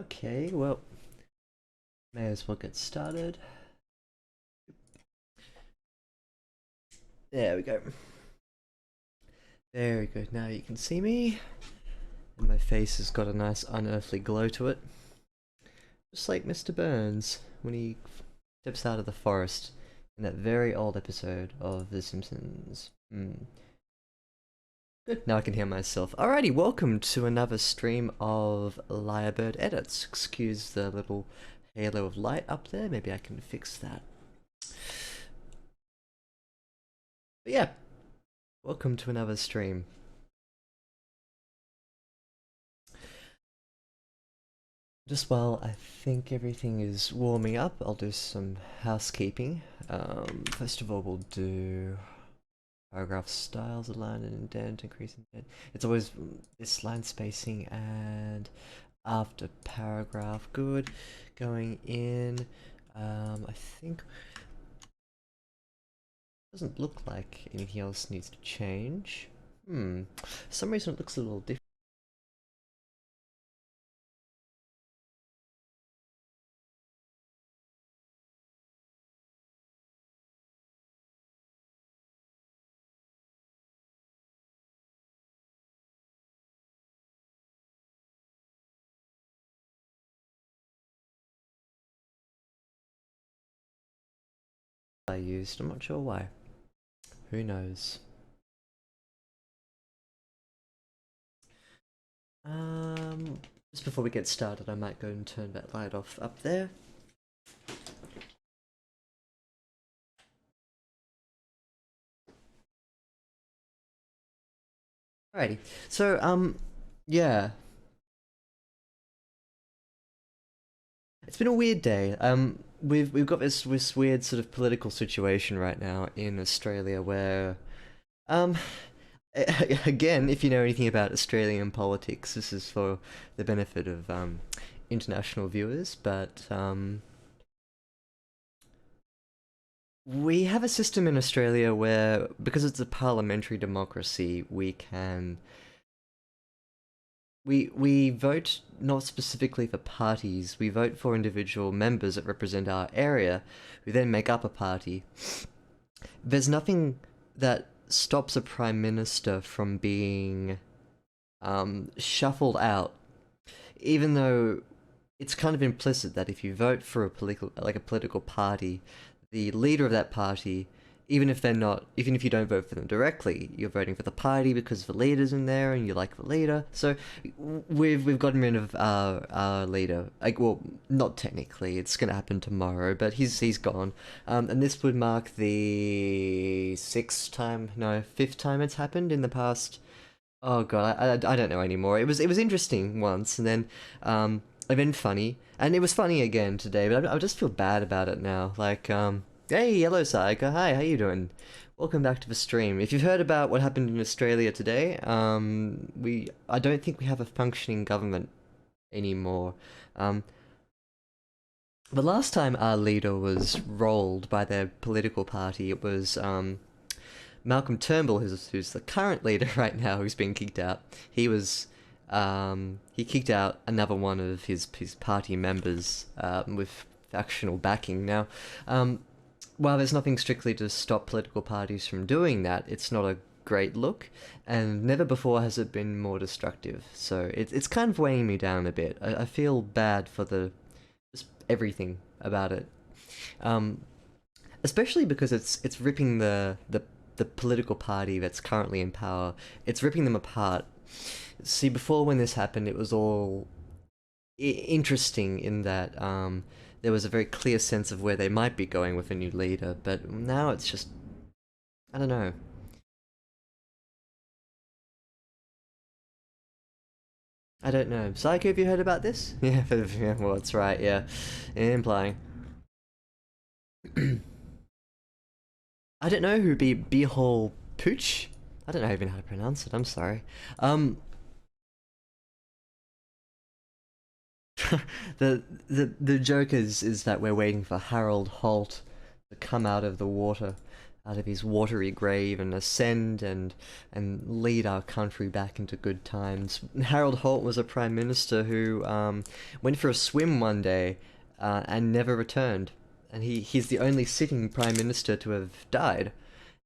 Okay, well, may as well get started. There we go. Very good. Now you can see me, and my face has got a nice unearthly glow to it. Just like Mr. Burns when he steps out of the forest in that very old episode of The Simpsons. Good, now I can hear myself. Alrighty, welcome to another stream of Lyrebird edits. Excuse the little halo of light up there, maybe I can fix that. But yeah, welcome to another stream. Just while I think everything is warming up, I'll do some housekeeping. First of all, we'll do paragraph styles, align and indent, increase indent. It's always this line spacing and after paragraph. Good. Going in, I think doesn't look like anything else needs to change. For some reason it looks a little different. I used, I'm not sure why. Who knows? Just before we get started, I might go and turn that light off up there. Alrighty, so, yeah. It's been a weird day. We've got this weird sort of political situation right now in Australia where, um, again, if you know anything about Australian politics, this is for the benefit of international viewers, but we have a system in Australia where, because it's a parliamentary democracy, we vote not specifically for parties, we vote for individual members that represent our area, who then make up a party. There's nothing that stops a prime minister from being shuffled out, even though it's kind of implicit that if you vote for a political party, the leader of that party, even if you don't vote for them directly, you're voting for the party because the leader's in there and you like the leader. So we've gotten rid of our leader. Like, well, not technically, it's gonna happen tomorrow, but he's gone. And this would mark the fifth time it's happened in the past. Oh god, I don't know anymore. It was interesting once, and then funny, and it was funny again today. But I just feel bad about it now. Like, hey, Yellow Saika, hi, how you doing? Welcome back to the stream. If you've heard about what happened in Australia today, I don't think we have a functioning government anymore. The last time our leader was rolled by their political party, it was Malcolm Turnbull, who's the current leader right now, who's been kicked out. He kicked out another one of his party members with factional backing. Now, while there's nothing strictly to stop political parties from doing that, it's not a great look, and never before has it been more destructive. So it's kind of weighing me down a bit. I feel bad for just everything about it, especially because it's ripping the political party that's currently in power. It's ripping them apart. See, before when this happened, it was all interesting in that there was a very clear sense of where they might be going with a new leader, but now it's just, I don't know. I don't know. Psycho, have you heard about this? Yeah, well, that's right, yeah. Implying. I don't know who be Beehole Pooch? I don't know even how to pronounce it, I'm sorry. The joke is that we're waiting for Harold Holt to come out of the water. out of his watery grave and ascend and lead our country back into good times. Harold Holt was a prime minister who went for a swim one day and never returned, and he's the only sitting prime minister to have died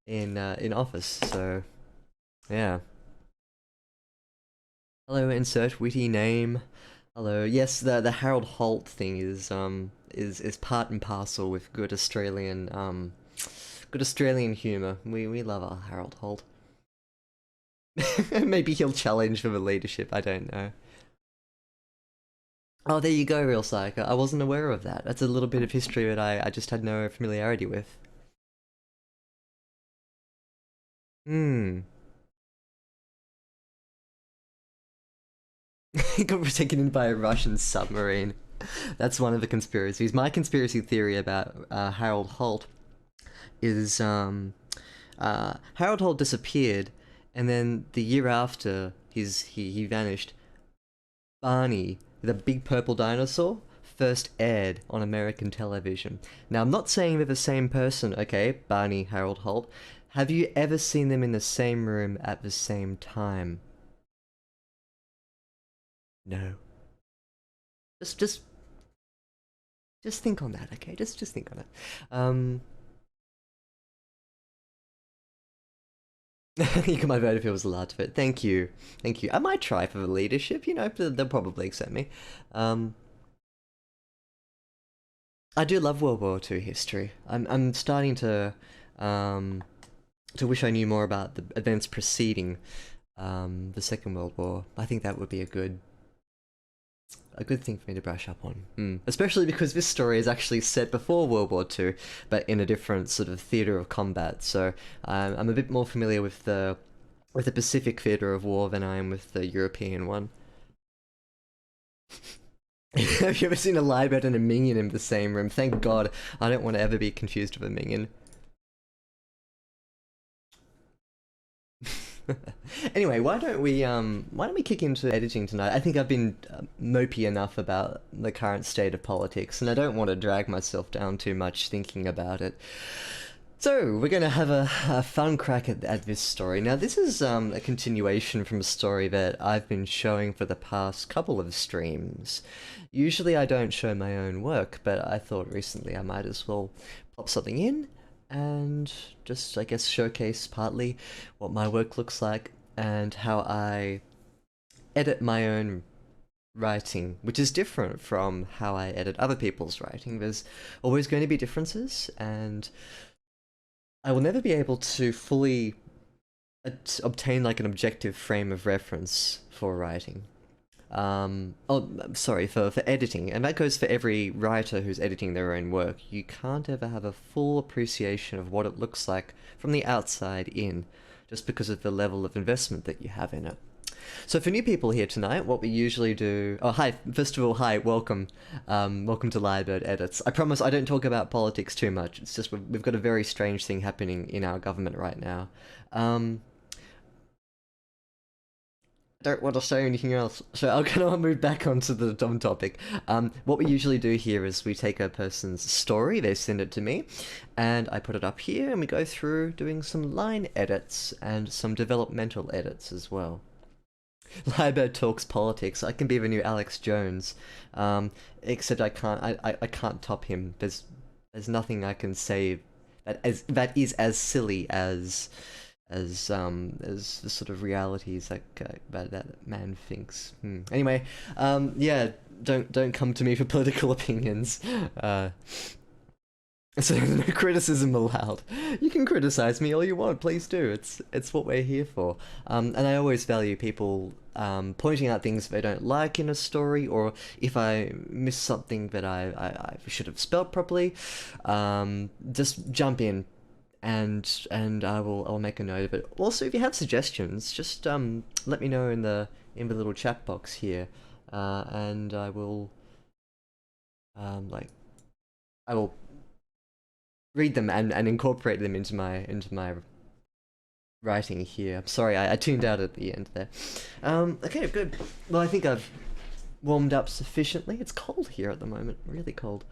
in office. So yeah. Hello, insert witty name. Hello. Yes, the Harold Holt thing is part and parcel with good Australian humour. We love our Harold Holt. Maybe he'll challenge for the leadership, I don't know. Oh, there you go, Real Psycho. I wasn't aware of that. That's a little bit of history that I just had no familiarity with. Hmm. He got taken in by a Russian submarine. That's one of the conspiracies. My conspiracy theory about Harold Holt is Harold Holt disappeared, and then the year after he vanished, Barney, the big purple dinosaur, first aired on American television. Now, I'm not saying they're the same person, okay? Barney, Harold Holt. Have you ever seen them in the same room at the same time? No. Just think on that, okay? Just think on it. You got my vote if it was allowed to vote. Thank you. Thank you. I might try for the leadership, you know, they'll probably accept me. I do love World War II history. I'm starting to wish I knew more about the events preceding the Second World War. I think that would be a good thing for me to brush up on. Especially because this story is actually set before World War II, but in a different sort of theatre of combat. So I'm a bit more familiar with the Pacific theatre of war than I am with the European one. Have you ever seen a Lyrebird and a Ningen in the same room? Thank God, I don't want to ever be confused with a Ningen. Anyway, why don't we kick into editing tonight? I think I've been mopey enough about the current state of politics, and I don't want to drag myself down too much thinking about it. So, we're going to have a fun crack at this story. Now, this is a continuation from a story that I've been showing for the past couple of streams. Usually I don't show my own work, but I thought recently I might as well pop something in and just, I guess, showcase partly what my work looks like and how I edit my own writing, which is different from how I edit other people's writing. There's always going to be differences, and I will never be able to fully obtain like an objective frame of reference for writing. Sorry, for editing, and that goes for every writer who's editing their own work. You can't ever have a full appreciation of what it looks like from the outside in, just because of the level of investment that you have in it. So for new people here tonight, what we usually do... Oh, hi. First of all, hi, welcome. Welcome to Lyrebird Edits. I promise I don't talk about politics too much. It's just we've got a very strange thing happening in our government right now. Don't want to say anything else, so I'm gonna move back onto the dumb topic. What we usually do here is we take a person's story, they send it to me, and I put it up here, and we go through doing some line edits and some developmental edits as well. Lyrebird talks politics. I can be the new Alex Jones, except I can't. I can't top him. There's nothing I can say that is as silly as the sort of realities that man thinks. Anyway, yeah, don't come to me for political opinions. So no criticism allowed. You can criticize me all you want, please do. It's what we're here for. And I always value people pointing out things they don't like in a story, or if I miss something that I should have spelled properly, just jump in and I'll make a note of it. Also, if you have suggestions, just let me know in the little chat box here, and I will I will read them and incorporate them into my writing here. I'm sorry, I tuned out at the end there. Okay, good. Well, I think I've warmed up sufficiently. It's cold here at the moment, really cold.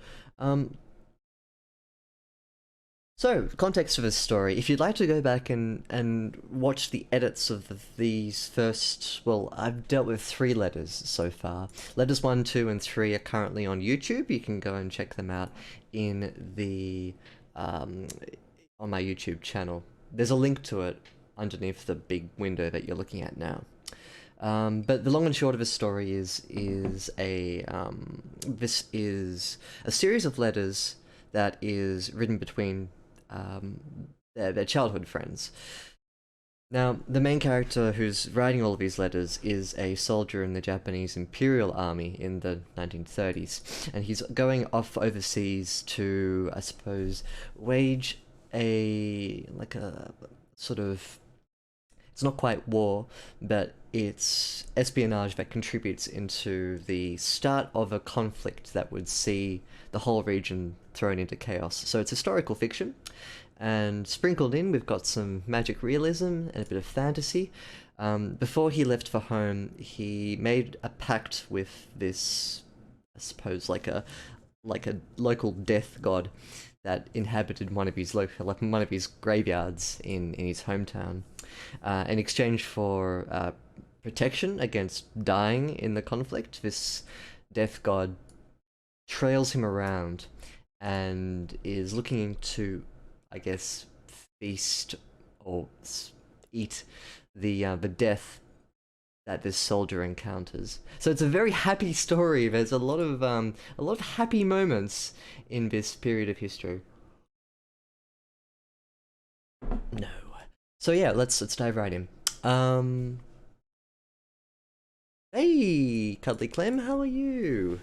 So, context for this story. If you'd like to go back and watch the edits of these first, well, I've dealt with 3 letters so far. Letters 1, 2, and 3 are currently on YouTube. You can go and check them out in the on my YouTube channel. There's a link to it underneath the big window that you're looking at now. But the long and short of the story is this is a series of letters that is written between their childhood friends. Now, the main character who's writing all of these letters is a soldier in the Japanese Imperial Army in the 1930s, and he's going off overseas to, I suppose, wage a sort of, it's not quite war, but it's espionage that contributes into the start of a conflict that would see the whole region thrown into chaos. So it's historical fiction, and sprinkled in we've got some magic realism and a bit of fantasy. Before he left for home, he made a pact with this, I suppose, like a local death god that inhabited one of his graveyards in his hometown, in exchange for protection against dying in the conflict. This death god trails him around and is looking to, I guess, feast or eat the death that this soldier encounters. So it's a very happy story. There's a lot of happy moments in this period of history. No. So yeah, let's dive right in. Hey, Cuddly Clem, how are you?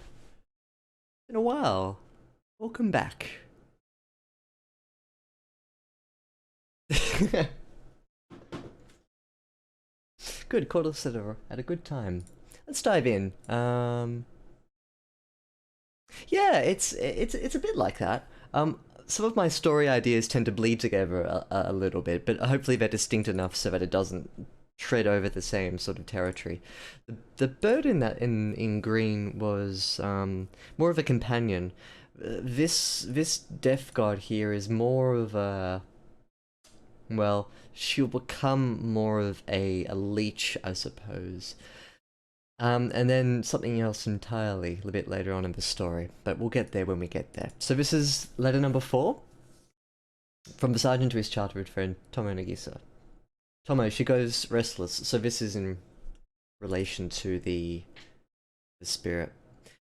Been a while. Welcome back. Good, caught us at a good time. Let's dive in. Yeah, it's a bit like that. Some of my story ideas tend to bleed together a little bit, but hopefully they're distinct enough so that it doesn't tread over the same sort of territory. The bird in green was more of a companion. This death god here is more of a, well, she'll become more of a leech, I suppose. And then something else entirely a little bit later on in the story, but we'll get there when we get there. So this is letter number 4, from the sergeant to his childhood friend, Tomo Nagisa. Tomo, she goes restless, so this is in relation to the spirit,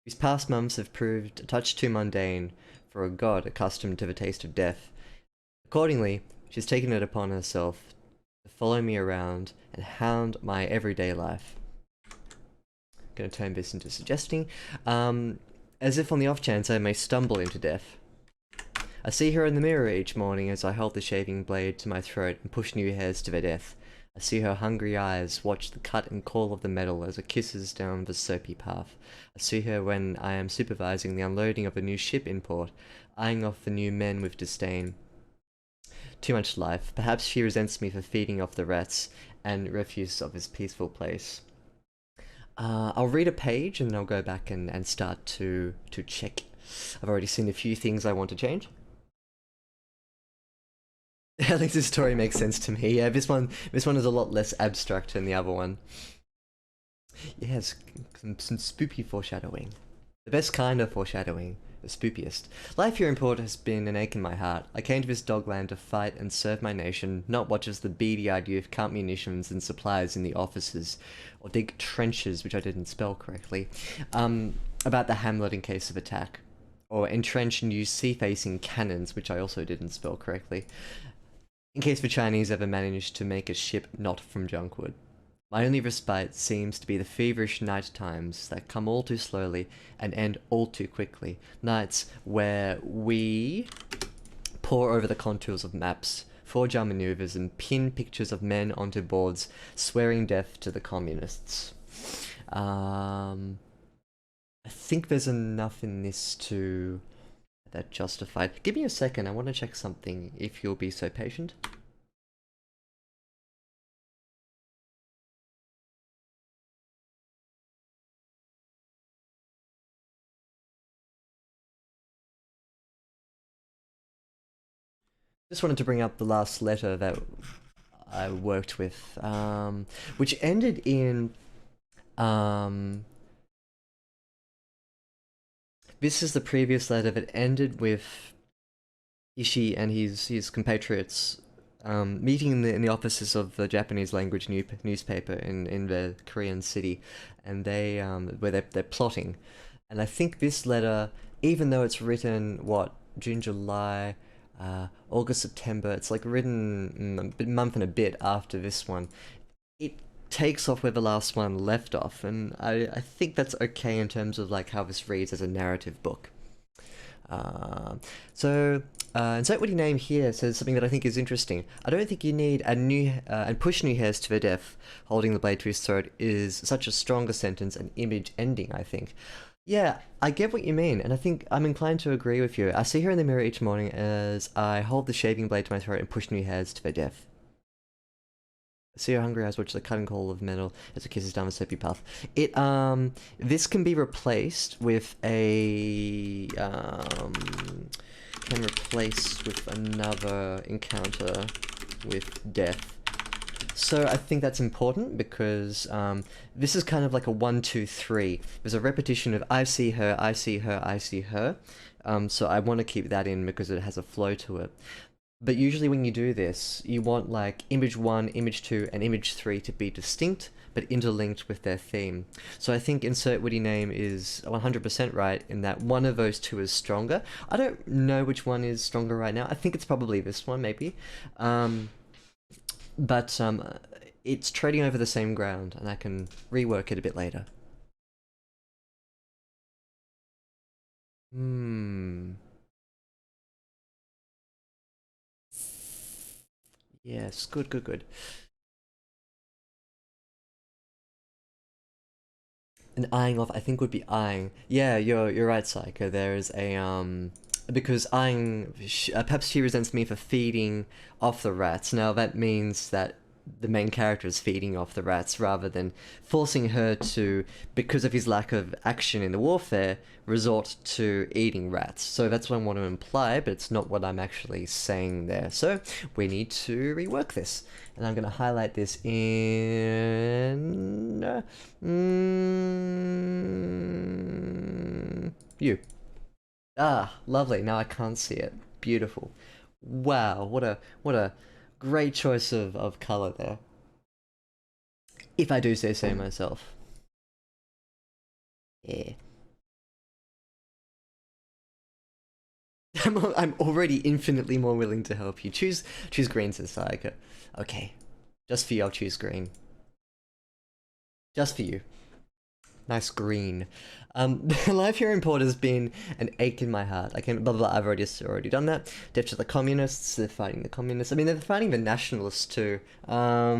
whose past months have proved a touch too mundane for a god accustomed to the taste of death. Accordingly, she's taken it upon herself to follow me around and hound my everyday life. Going to turn this into suggesting. As if on the off chance I may stumble into death. I see her in the mirror each morning as I hold the shaving blade to my throat and push new hairs to their death. I see her hungry eyes watch the cut and call of the metal as it kisses down the soapy path. I see her when I am supervising the unloading of a new ship in port, eyeing off the new men with disdain. Too much life. Perhaps she resents me for feeding off the rats and refuse of this peaceful place. I'll read a page and I'll go back and start to check. I've already seen a few things I want to change. At least this story makes sense to me. Yeah, this one is a lot less abstract than the other one. Yes, some spooky foreshadowing. The best kind of foreshadowing. The spookiest. Life here in port has been an ache in my heart. I came to this dogland to fight and serve my nation, not watch as the beady-eyed youth count munitions and supplies in the offices, or dig trenches, which I didn't spell correctly, about the hamlet in case of attack, or entrench and use sea-facing cannons, which I also didn't spell correctly, in case the Chinese ever managed to make a ship not from junkwood. My only respite seems to be the feverish night times that come all too slowly and end all too quickly. Nights where we pore over the contours of maps, forge our maneuvers, and pin pictures of men onto boards, swearing death to the communists. I think there's enough in this to that justified. Give me a second, I want to check something, if you'll be so patient. Just wanted to bring up the last letter that I worked with, which ended in, um, this is the previous letter that ended with Ishii and his compatriots meeting in the offices of the Japanese language newspaper in the Korean city, and they where they're plotting, and I think this letter, even though it's written what June, July, August, September, it's like written a month and a bit after this one. It takes off where the last one left off, and I think that's okay in terms of like how this reads as a narrative book. So, insert witty name here says something that I think is interesting. I don't think you need a new and push new hairs to their death. Holding the blade to his throat is such a stronger sentence and image ending, I think. Yeah, I get what you mean, and I think I'm inclined to agree with you. I see her in the mirror each morning as I hold the shaving blade to my throat and push new hairs to their death. See how hungry eyes watch the cutting call of metal as it kisses down the soapy path. This can be replaced with can replace with another encounter with death. So I think that's important because this is kind of like a 1, 2, 3. There's a repetition of I see her, I see her, I see her. So I want to keep that in because it has a flow to it. But usually when you do this, you want like image 1, image 2, and image 3 to be distinct, but interlinked with their theme. So I think insert witty name is 100% right in that one of those two is stronger. I don't know which one is stronger right now. I think it's probably this one, maybe. But it's trading over the same ground, and I can rework it a bit later. Yes, good, good, good. An eyeing off, I think, would be eyeing. Yeah, you're right, Psycho. There is a because eyeing, perhaps she resents me for feeding off the rats. Now that means that the main character is feeding off the rats rather than forcing her to, because of his lack of action in the warfare, resort to eating rats. So that's what I want to imply, but it's not what I'm actually saying there. So we need to rework this. And I'm going to highlight this in... you. Ah, lovely. Now I can't see it. Beautiful. Wow, what a great choice of color there. If I do say so myself. Yeah. I'm already infinitely more willing to help you. Choose green, says Sayaka. Okay. Just for you, I'll choose green. Just for you. Nice green. Life here in Port has been an ache in my heart. I can blah blah. I've already done that. Death to the communists. They're fighting the communists. I mean, they're fighting the nationalists too. I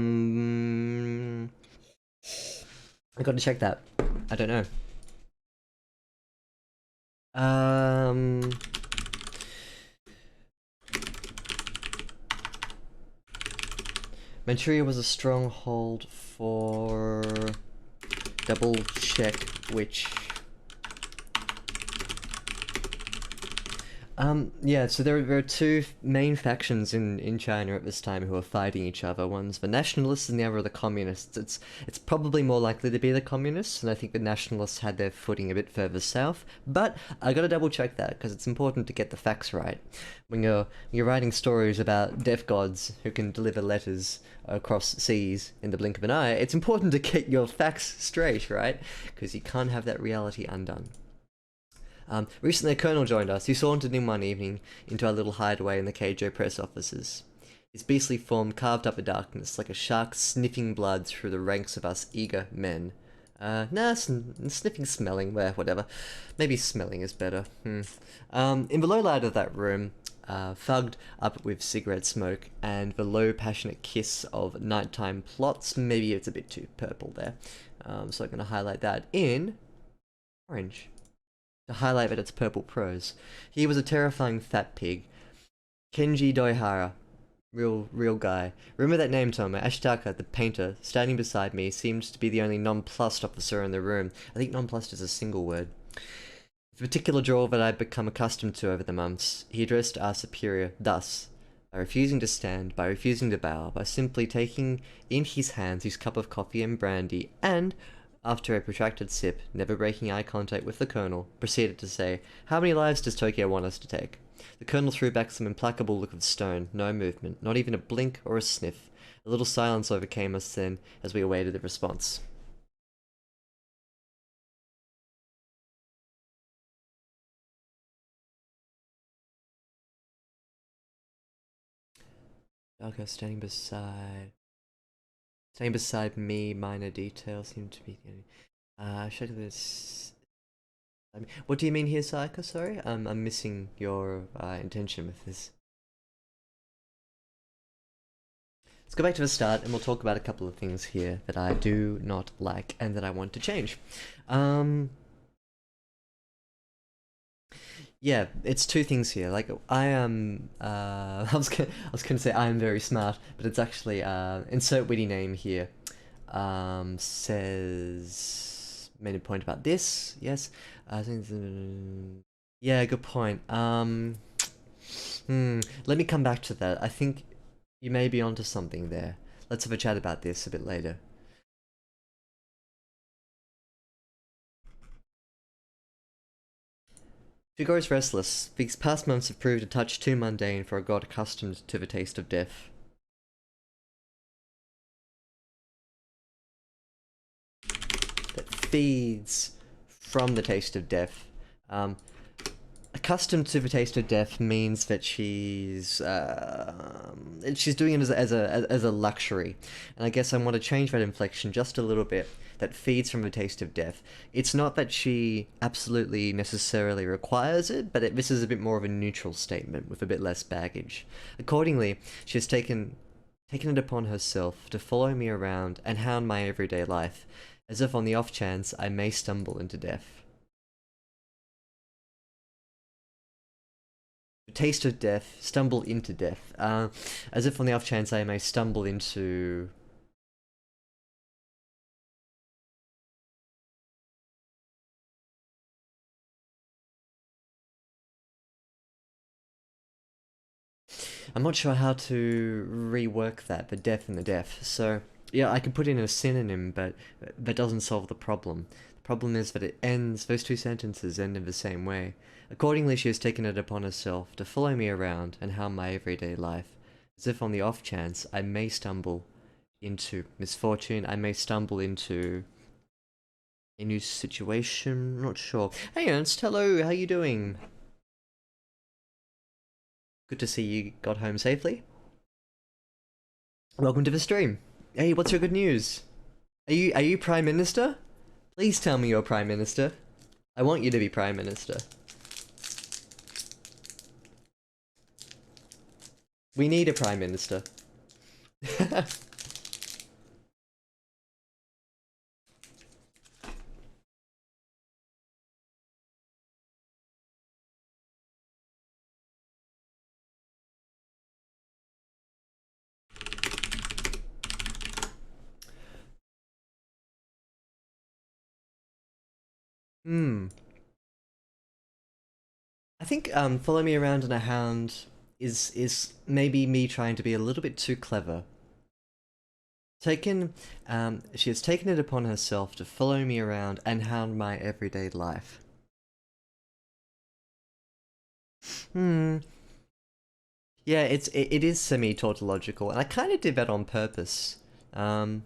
got to check that. I don't know. Manchuria was a stronghold for... Double check which... yeah, so there are two main factions in China at this time who are fighting each other. One's the nationalists and the other are the communists. It's probably more likely to be the communists, and I think the nationalists had their footing a bit further south. But I gotta double check that, because it's important to get the facts right. When you're writing stories about deaf gods who can deliver letters across seas in the blink of an eye, it's important to get your facts straight, right? Because you can't have that reality undone. Recently a colonel joined us. He sauntered in one evening into our little hideaway in the Keijo press offices. His beastly form carved up the darkness like a shark sniffing blood through the ranks of us eager men. Sniffing, smelling, whatever. Maybe smelling is better. In the low light of that room, thugged up with cigarette smoke and the low passionate kiss of nighttime plots, maybe it's a bit too purple there. So I'm going to highlight that in orange. To highlight that it's purple prose. He was a terrifying fat pig. Kenji Doihara. Real guy. Remember that name, Toma? Ashitaka, the painter, standing beside me, seemed to be the only nonplussed officer in the room. I think nonplussed is a single word. The particular drawl that I'd become accustomed to over the months. He addressed our superior thus. by refusing to stand, by refusing to bow, by simply taking in his hands his cup of coffee and brandy, and, after a protracted sip, never breaking eye contact with the Colonel, proceeded to say, "How many lives does Tokyo want us to take?" The Colonel threw back some implacable look of stone, no movement, not even a blink or a sniff. A little silence overcame us then, as we awaited the response. Darko standing beside me, minor details seem to be... should this... what do you mean here, Sayaka? Sorry? I'm missing your intention with this. Let's go back to the start and we'll talk about a couple of things here that I do not like and that I want to change. Yeah, it's two things here. Like I am, I was gonna say I am very smart, but it's actually insert witty name here. Says made a point about this. Yes, I think. Yeah, good point. Let me come back to that. I think you may be onto something there. Let's have a chat about this a bit later. Figure is restless. These past months have proved a touch too mundane for a god accustomed to the taste of death. That feeds from the taste of death. Accustomed to the taste of death means that she's doing it as a luxury, and I guess I want to change that inflection just a little bit. That feeds from the taste of death. It's not that she absolutely necessarily requires it, but this is a bit more of a neutral statement with a bit less baggage. Accordingly, she has taken it upon herself to follow me around and hound my everyday life, as if on the off chance I may stumble into death. Taste of death, stumble into death, as if on the off chance I may stumble into... I'm not sure how to rework that, the death and the deaf, so yeah, I could put in a synonym, but that doesn't solve the problem. The problem is that it ends, those two sentences end in the same way. Accordingly, she has taken it upon herself to follow me around and harm my everyday life, as if on the off chance I may stumble into misfortune, I may stumble into a new situation, not sure. Hey Ernst, hello, how you doing? Good to see you got home safely. Welcome to the stream. Hey, what's your good news? Are you Prime Minister? Please tell me you're Prime Minister. I want you to be Prime Minister. We need a Prime Minister. I think follow me around in a hound is maybe me trying to be a little bit too clever. She has taken it upon herself to follow me around and hound my everyday life. Yeah, it is semi-tautological, and I kind of did that on purpose. Around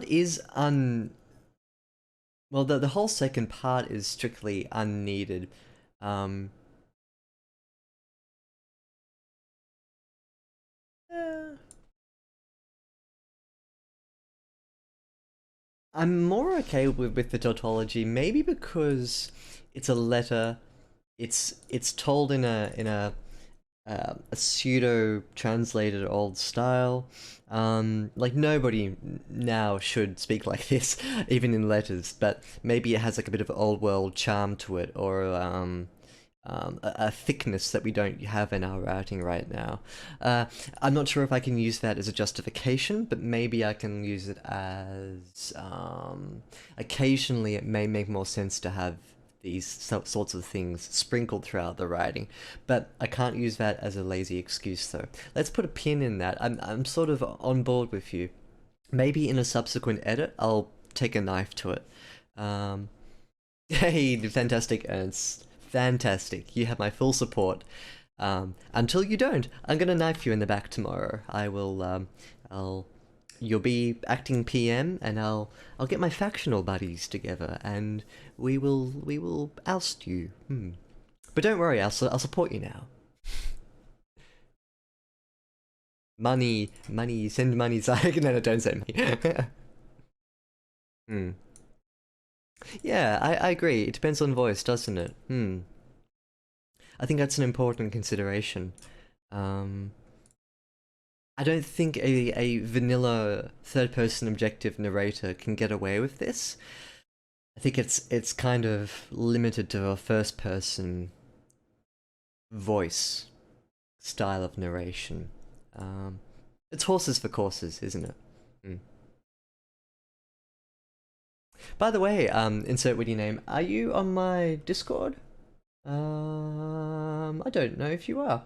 is well, the whole second part is strictly unneeded. Yeah. I'm more okay with the tautology, maybe because it's a letter. It's told in a pseudo translated old style. Like nobody now should speak like this, even in letters. But maybe it has like a bit of old world charm to it, or a thickness that we don't have in our writing right now. I'm not sure if I can use that as a justification, but maybe I can use it as occasionally it may make more sense to have these sorts of things sprinkled throughout the writing, but I can't use that as a lazy excuse though. Let's put a pin in that. I'm sort of on board with you. Maybe in a subsequent edit, I'll take a knife to it. Hey, fantastic, Ernst. Fantastic. You have my full support. Until you don't, I'm gonna knife you in the back tomorrow. I will, you'll be acting PM, and I'll get my factional buddies together, and we will oust you. But don't worry, I'll support you now. Money, send money, Zach. No, don't send me. Yeah, I agree. It depends on voice, doesn't it? I think that's an important consideration. I don't think a vanilla third-person objective narrator can get away with this. I think it's kind of limited to a first-person voice style of narration. It's horses for courses, isn't it? By the way, insert witty name. Are you on my Discord? I don't know if you are.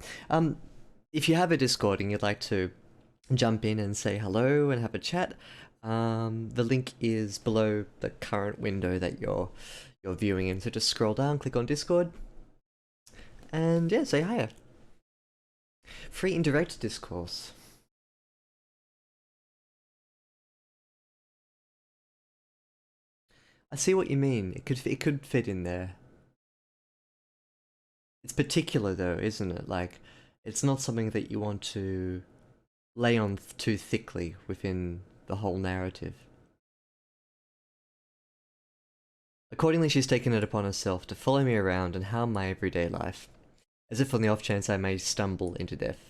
If you have a Discord and you'd like to jump in and say hello and have a chat, the link is below the current window that you're viewing in. So just scroll down, click on Discord, and yeah, say hiya. Free indirect discourse. I see what you mean. It could fit in there. It's particular though, isn't it? Like, it's not something that you want to lay on too thickly within the whole narrative. Accordingly, she's taken it upon herself to follow me around and harm my everyday life, as if on the off chance I may stumble into death.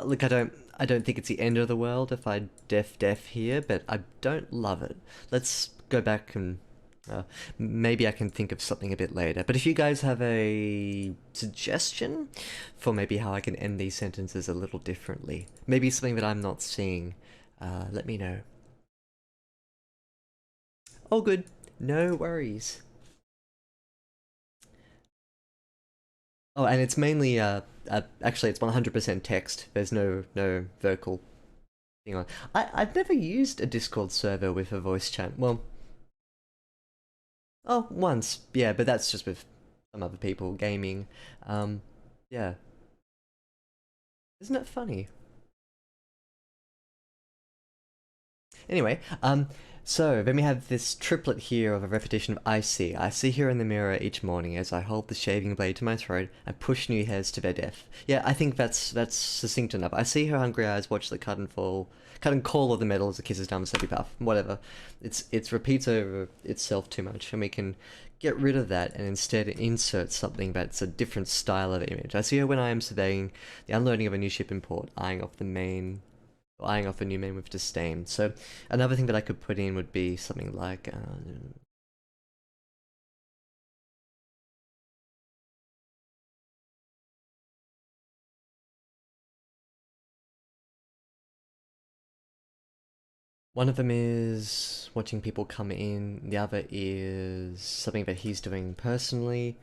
Look, I don't think it's the end of the world if I deaf here, but I don't love it. Let's go back and maybe I can think of something a bit later. But if you guys have a suggestion for maybe how I can end these sentences a little differently, maybe something that I'm not seeing, let me know. Oh, good. No worries. Oh, and it's mainly, actually it's 100% text. There's no vocal thing on. I've never used a Discord server with a voice chat. Well, oh, once, yeah, but that's just with some other people gaming. Yeah. Isn't it funny? Anyway, so then we have this triplet here of a repetition of I see. I see her in the mirror each morning as I hold the shaving blade to my throat and push new hairs to their death. Yeah, I think that's succinct enough. I see her hungry eyes watch the cut and call of the metal as it kisses down the steppy path. Whatever. It repeats over itself too much, and we can get rid of that and instead insert something that's a different style of image. I see her when I am surveying the unloading of a new ship in port, eyeing off a new main with disdain. So another thing that I could put in would be something like one of them is watching people come in, the other is something that he's doing personally.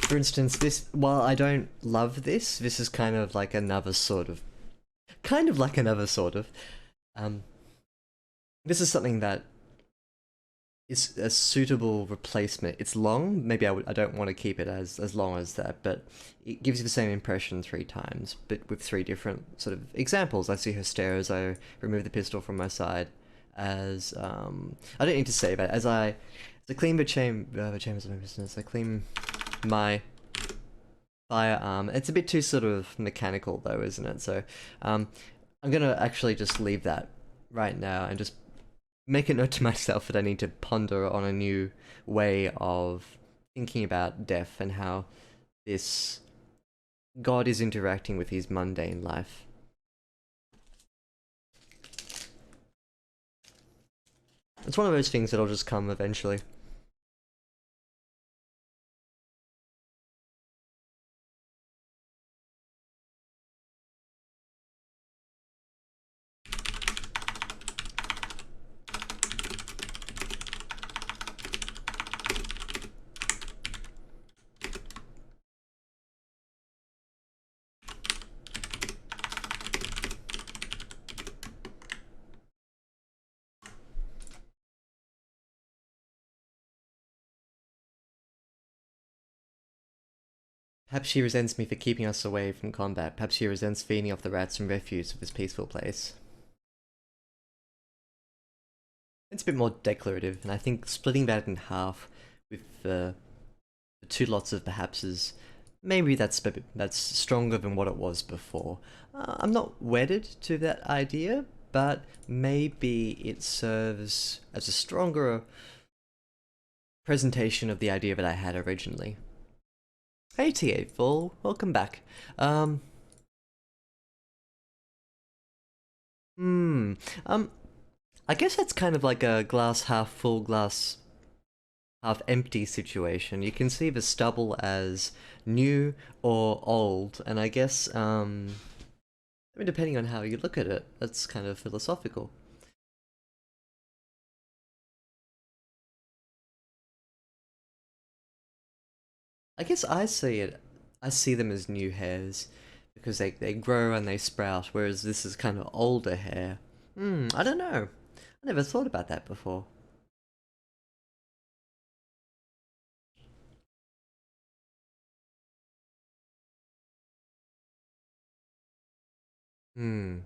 For instance, this, while I don't love this is kind of like another sort of, this is something that is a suitable replacement. It's long. Maybe I don't want to keep it as long as that, but it gives you the same impression three times, but with three different sort of examples. I see her stare as I remove the pistol from my side. As I don't need to say, but as I clean the chambers of my business, I clean my firearm. It's a bit too sort of mechanical though, isn't it? So I'm gonna actually just leave that right now and just make a note to myself that I need to ponder on a new way of thinking about death and how this God is interacting with his mundane life. It's one of those things that'll just come eventually. Perhaps she resents me for keeping us away from combat. Perhaps she resents feeding off the rats and refuse of this peaceful place. It's a bit more declarative, and I think splitting that in half with the two lots of perhapses, maybe that's stronger than what it was before. I'm not wedded to that idea, but maybe it serves as a stronger presentation of the idea that I had originally. Hey TA Full, welcome back. Hmm, um, I guess that's kind of like a glass half full, glass half empty situation. You can see the stubble as new or old, and I guess, I mean, depending on how you look at it, that's kind of philosophical. I guess I see them as new hairs because they grow and they sprout, whereas this is kind of older hair. I don't know. I never thought about that before. Hmm.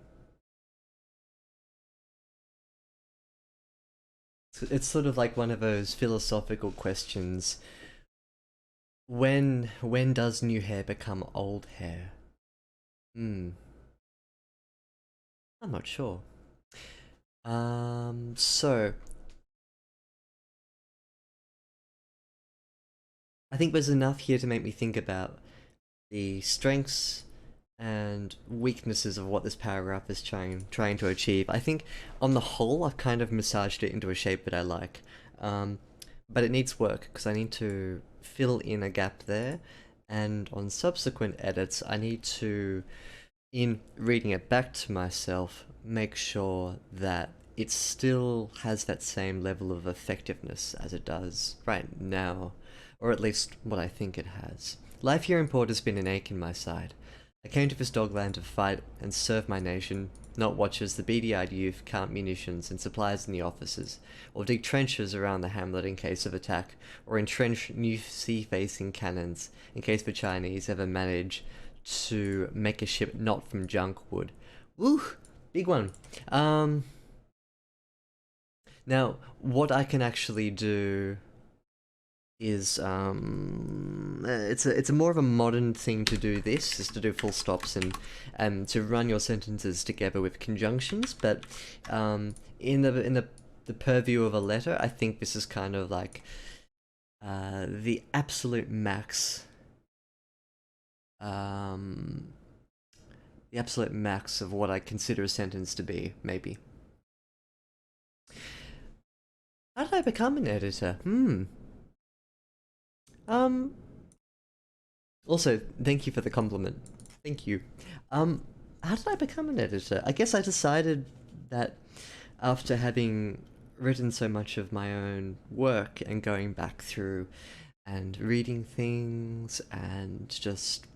It's sort of like one of those philosophical questions. When does new hair become old hair? Hmm. I'm not sure. So I think there's enough here to make me think about the strengths and weaknesses of what this paragraph is trying to achieve. I think on the whole, I've kind of massaged it into a shape that I like, um, but it needs work because I need to fill in a gap there, and on subsequent edits, I need to, in reading it back to myself, make sure that it still has that same level of effectiveness as it does right now, or at least what I think it has. Life here in port has been an ache in my side. I came to this dogland to fight and serve my nation, not watch as the beady-eyed youth count munitions and supplies in the offices, or dig trenches around the hamlet in case of attack, or entrench new sea-facing cannons in case the Chinese ever manage to make a ship not from junk wood. Woo! Big one. Now, what I can actually do is it's a more of a modern thing to do this, is to do full stops and to run your sentences together with conjunctions, but in the purview of a letter, I think this is kind of like the absolute max um the absolute max of what I consider a sentence to be, maybe. How did I become an editor? Um, Also, thank you for the compliment. Thank you. Um, how did I become an editor? I guess I decided that after having written so much of my own work and going back through and reading things and just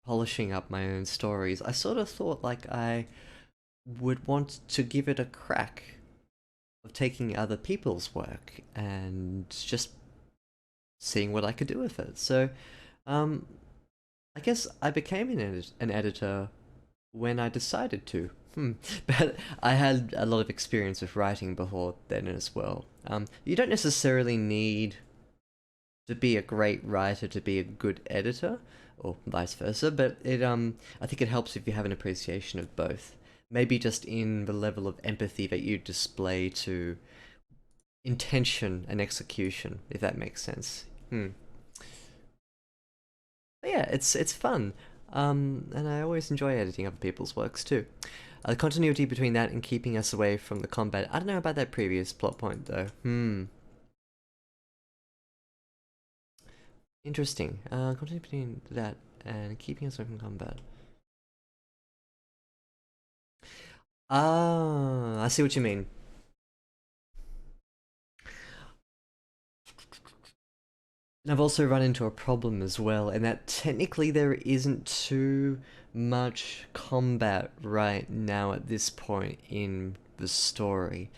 polishing up my own stories, I sort of thought like I would want to give it a crack. of taking other people's work and just seeing what I could do with it. So, um, I guess I became an editor when I decided to. But I had a lot of experience with writing before then as well. You don't necessarily need to be a great writer to be a good editor, or vice versa, but I think it helps if you have an appreciation of both. Maybe just in the level of empathy that you display to intention and execution, if that makes sense. But yeah, it's fun. And I always enjoy editing other people's works too. The continuity between that and keeping us away from the combat. I don't know about that previous plot point though. Interesting. Continuity between that and keeping us away from combat. Ah, I see what you mean. And I've also run into a problem as well, and that technically there isn't too much combat right now at this point in the story.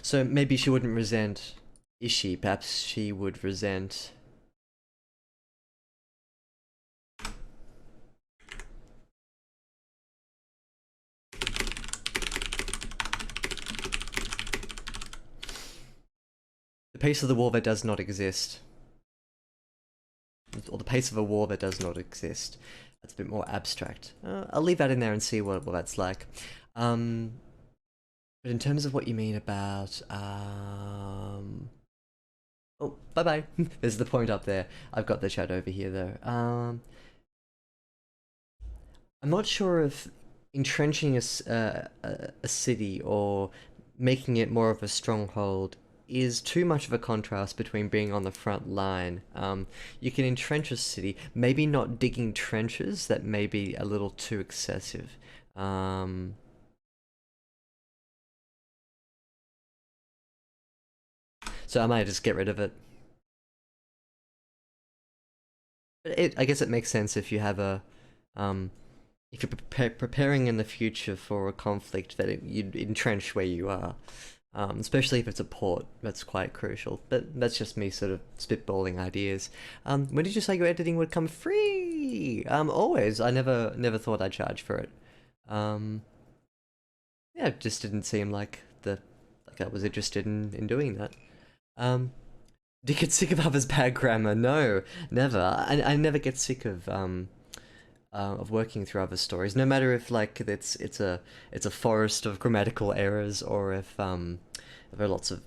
So maybe she wouldn't resent Ishi, perhaps she would resent... the pace of the war that does not exist. Or the pace of a war that does not exist. That's a bit more abstract. I'll leave that in there and see what that's like. But in terms of what you mean about... Oh, bye-bye. There's the point up there. I've got the chat over here, though. I'm not sure if entrenching a city or making it more of a stronghold is too much of a contrast between being on the front line. You can entrench a city, maybe not digging trenches, that may be a little too excessive. So I might just get rid of it. But I guess it makes sense if you have if you're preparing in the future for a conflict that you'd entrench where you are. Especially if it's a port, that's quite crucial. But that's just me sort of spitballing ideas. When did you say your editing would come free? Always. I never thought I'd charge for it. Yeah, it just didn't seem like I was interested in doing that. Do you get sick of others' bad grammar? No, never. I never get sick of working through other stories, no matter if like it's a forest of grammatical errors or if there are lots of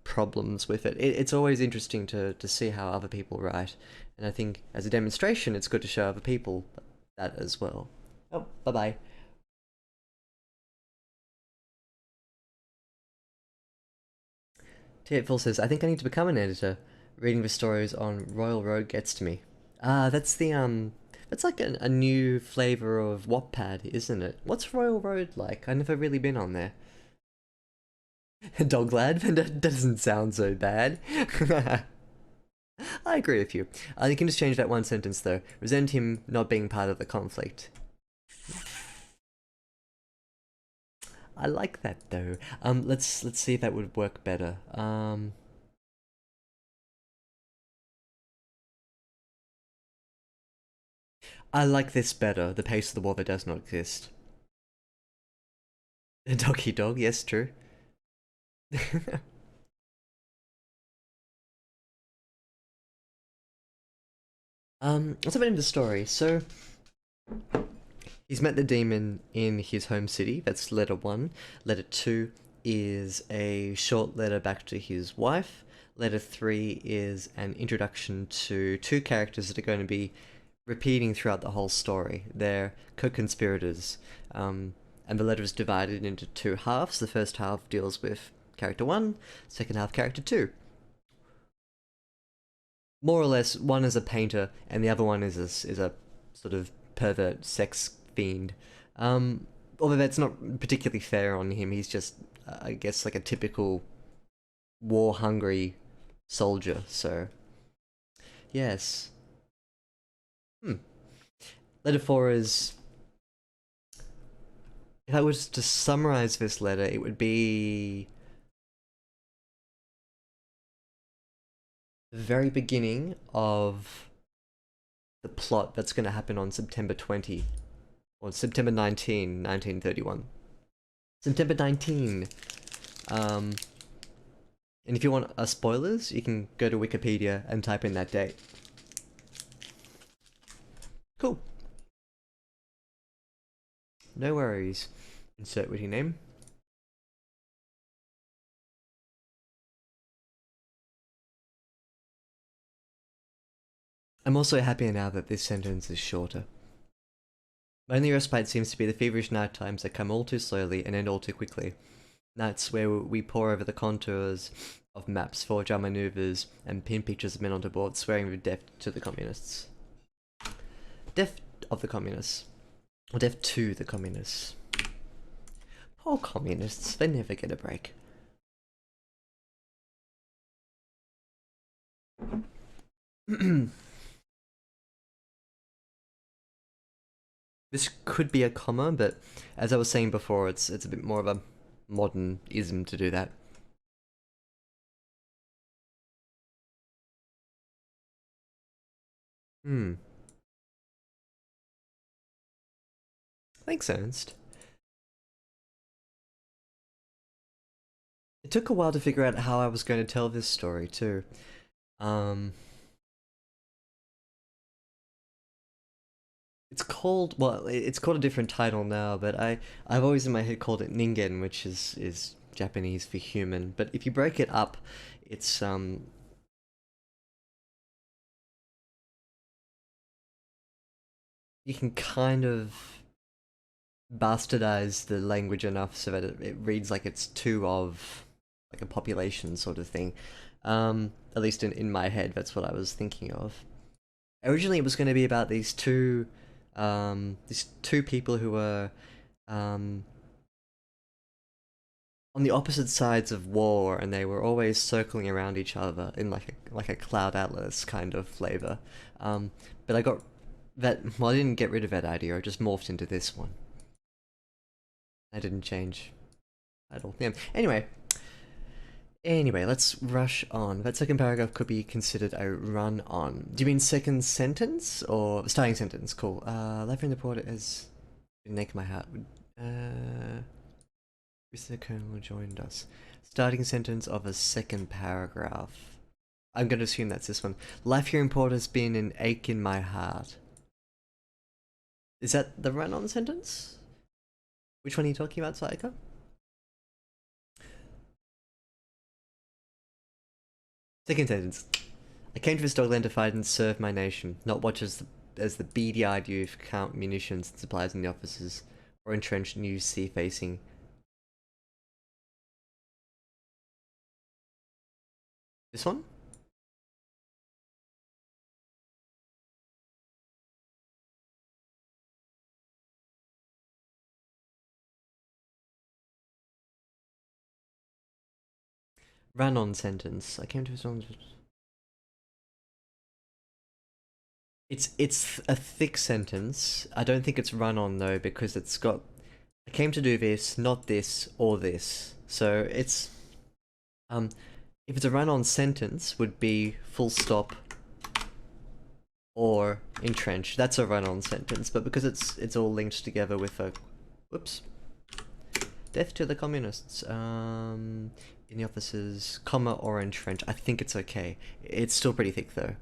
problems with it. It's always interesting to see how other people write, and I think as a demonstration, it's good to show other people that as well. Oh, bye bye. T8 says, I think I need to become an editor. Reading the stories on Royal Road gets to me. Ah, that's like a new flavor of Wattpad, isn't it? What's Royal Road like? I've never really been on there. Dog lad? That doesn't sound so bad. I agree with you. You can just change that one sentence though. Resent him not being part of the conflict. I like that though. Let's see if that would work better. I like this better. The pace of the war that does not exist. Doggy dog, yes, true. Let's have the story. So, he's met the demon in his home city. That's letter 1. Letter 2 is a short letter back to his wife. Letter 3 is an introduction to two characters that are going to be repeating throughout the whole story. They're co-conspirators. And the letter is divided into two halves. The first half deals with character 1, second half character 2. More or less, one is a painter and the other one is a sort of pervert sex fiend. Although that's not particularly fair on him. He's just, I guess, like a typical war-hungry soldier. So, yes. Hmm. Letter 4 is... If I was to summarize this letter, it would be... the very beginning of the plot that's going to happen on September 20, or September 19, 1931. September 19. And if you want spoilers, you can go to Wikipedia and type in that date. Cool. No worries. Insert witty name. I'm also happier now that this sentence is shorter. My only respite seems to be the feverish night times that come all too slowly and end all too quickly. Nights where we pore over the contours of maps, forge our maneuvers, and pin pictures of men onto boards, swearing with death to the communists. Death of the communists. Or death to the communists. Poor communists, they never get a break. This could be a comma, but as I was saying before, it's a bit more of a modern-ism to do that. Thanks, Ernst. It took a while to figure out how I was going to tell this story, too. It's called, well, it's called a different title now, but I've always in my head called it Ningen, which is Japanese for human. But if you break it up, it's you can kind of bastardize the language enough so that it reads like it's two of like a population sort of thing. At least in my head, that's what I was thinking of. Originally, it was going to be about these two people who were um, on the opposite sides of war, and they were always circling around each other in like a Cloud Atlas kind of flavor. But I got that. Well, I didn't get rid of that idea. I just morphed into this one. I didn't change at all. Yeah. Anyway, let's rush on. That second paragraph could be considered a run-on. Do you mean second sentence or starting sentence? Cool. Life in the port has naked my heart. Mr. Colonel joined us. Starting sentence of a second paragraph. I'm going to assume that's this one. Life here in port has been an ache in my heart. Is that the run-on sentence? Which one are you talking about, Saika? Second sentence. I came to this dogland to fight and serve my nation, not watch as the beady-eyed youth count munitions and supplies in the offices, or entrenched new sea-facing. This one? Run-on sentence. I came to this one. It's a thick sentence. I don't think it's run-on though, because it's got I came to do this, not this, or this. So it's if it's a run-on sentence, would be full stop or entrench. That's a run-on sentence, but because it's all linked together with a whoops. Death to the communists. In the offices, comma or entrench. I think it's okay. It's still pretty thick though.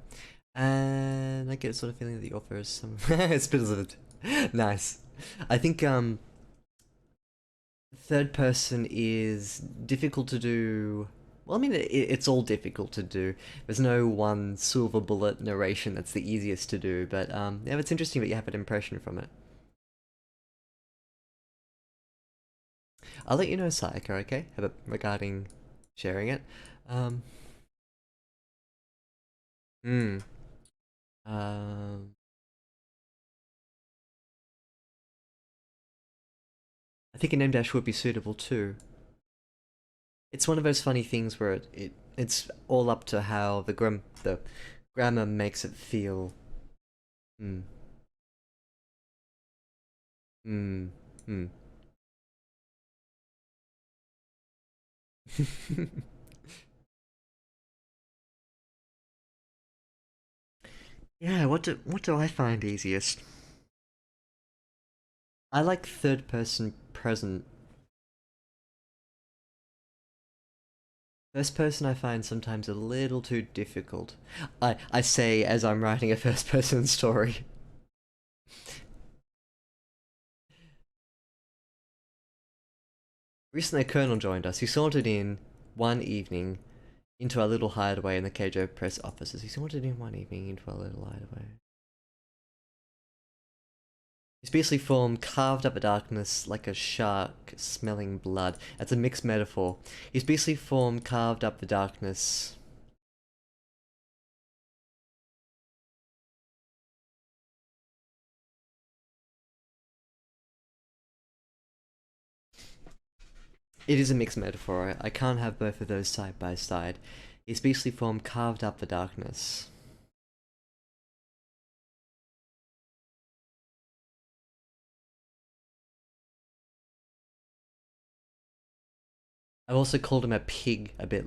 And I get a sort of feeling that the author is some spills of it. Nice. I think third person is difficult to do. Well, I mean, it's all difficult to do. There's no one silver bullet narration that's the easiest to do, but yeah, it's interesting that you have an impression from it. I'll let you know, Sayaka, okay? Regarding sharing it. Um, hmm. Um, I think a name dash would be suitable too. It's one of those funny things where it's all up to how the grammar makes it feel. Hmm. Hmm. Hmm. Yeah, what do I find easiest? I like third person present. First person I find sometimes a little too difficult. I say as I'm writing a first person story. Recently a colonel joined us. He sauntered in one evening into our little hideaway in the KJO press offices. He sauntered in one evening into our little hideaway. His beastly form carved up the darkness like a shark smelling blood. That's a mixed metaphor. His beastly form carved up the darkness. It is a mixed metaphor. I can't have both of those side by side. His beastly form carved up the darkness. I've also called him a pig a bit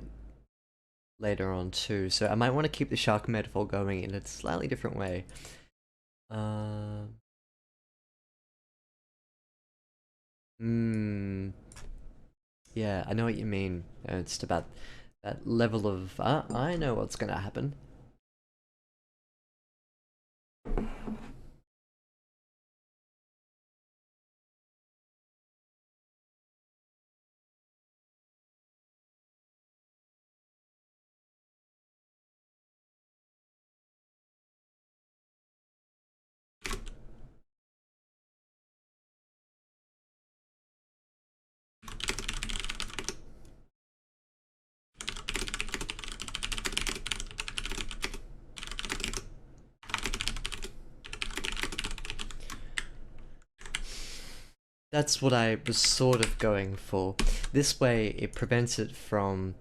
later on too, so I might want to keep the shark metaphor going in a slightly different way. Uh, hmm. Yeah, I know what you mean. It's about that level of, I know what's gonna happen. That's what I was sort of going for. This way, it prevents it from.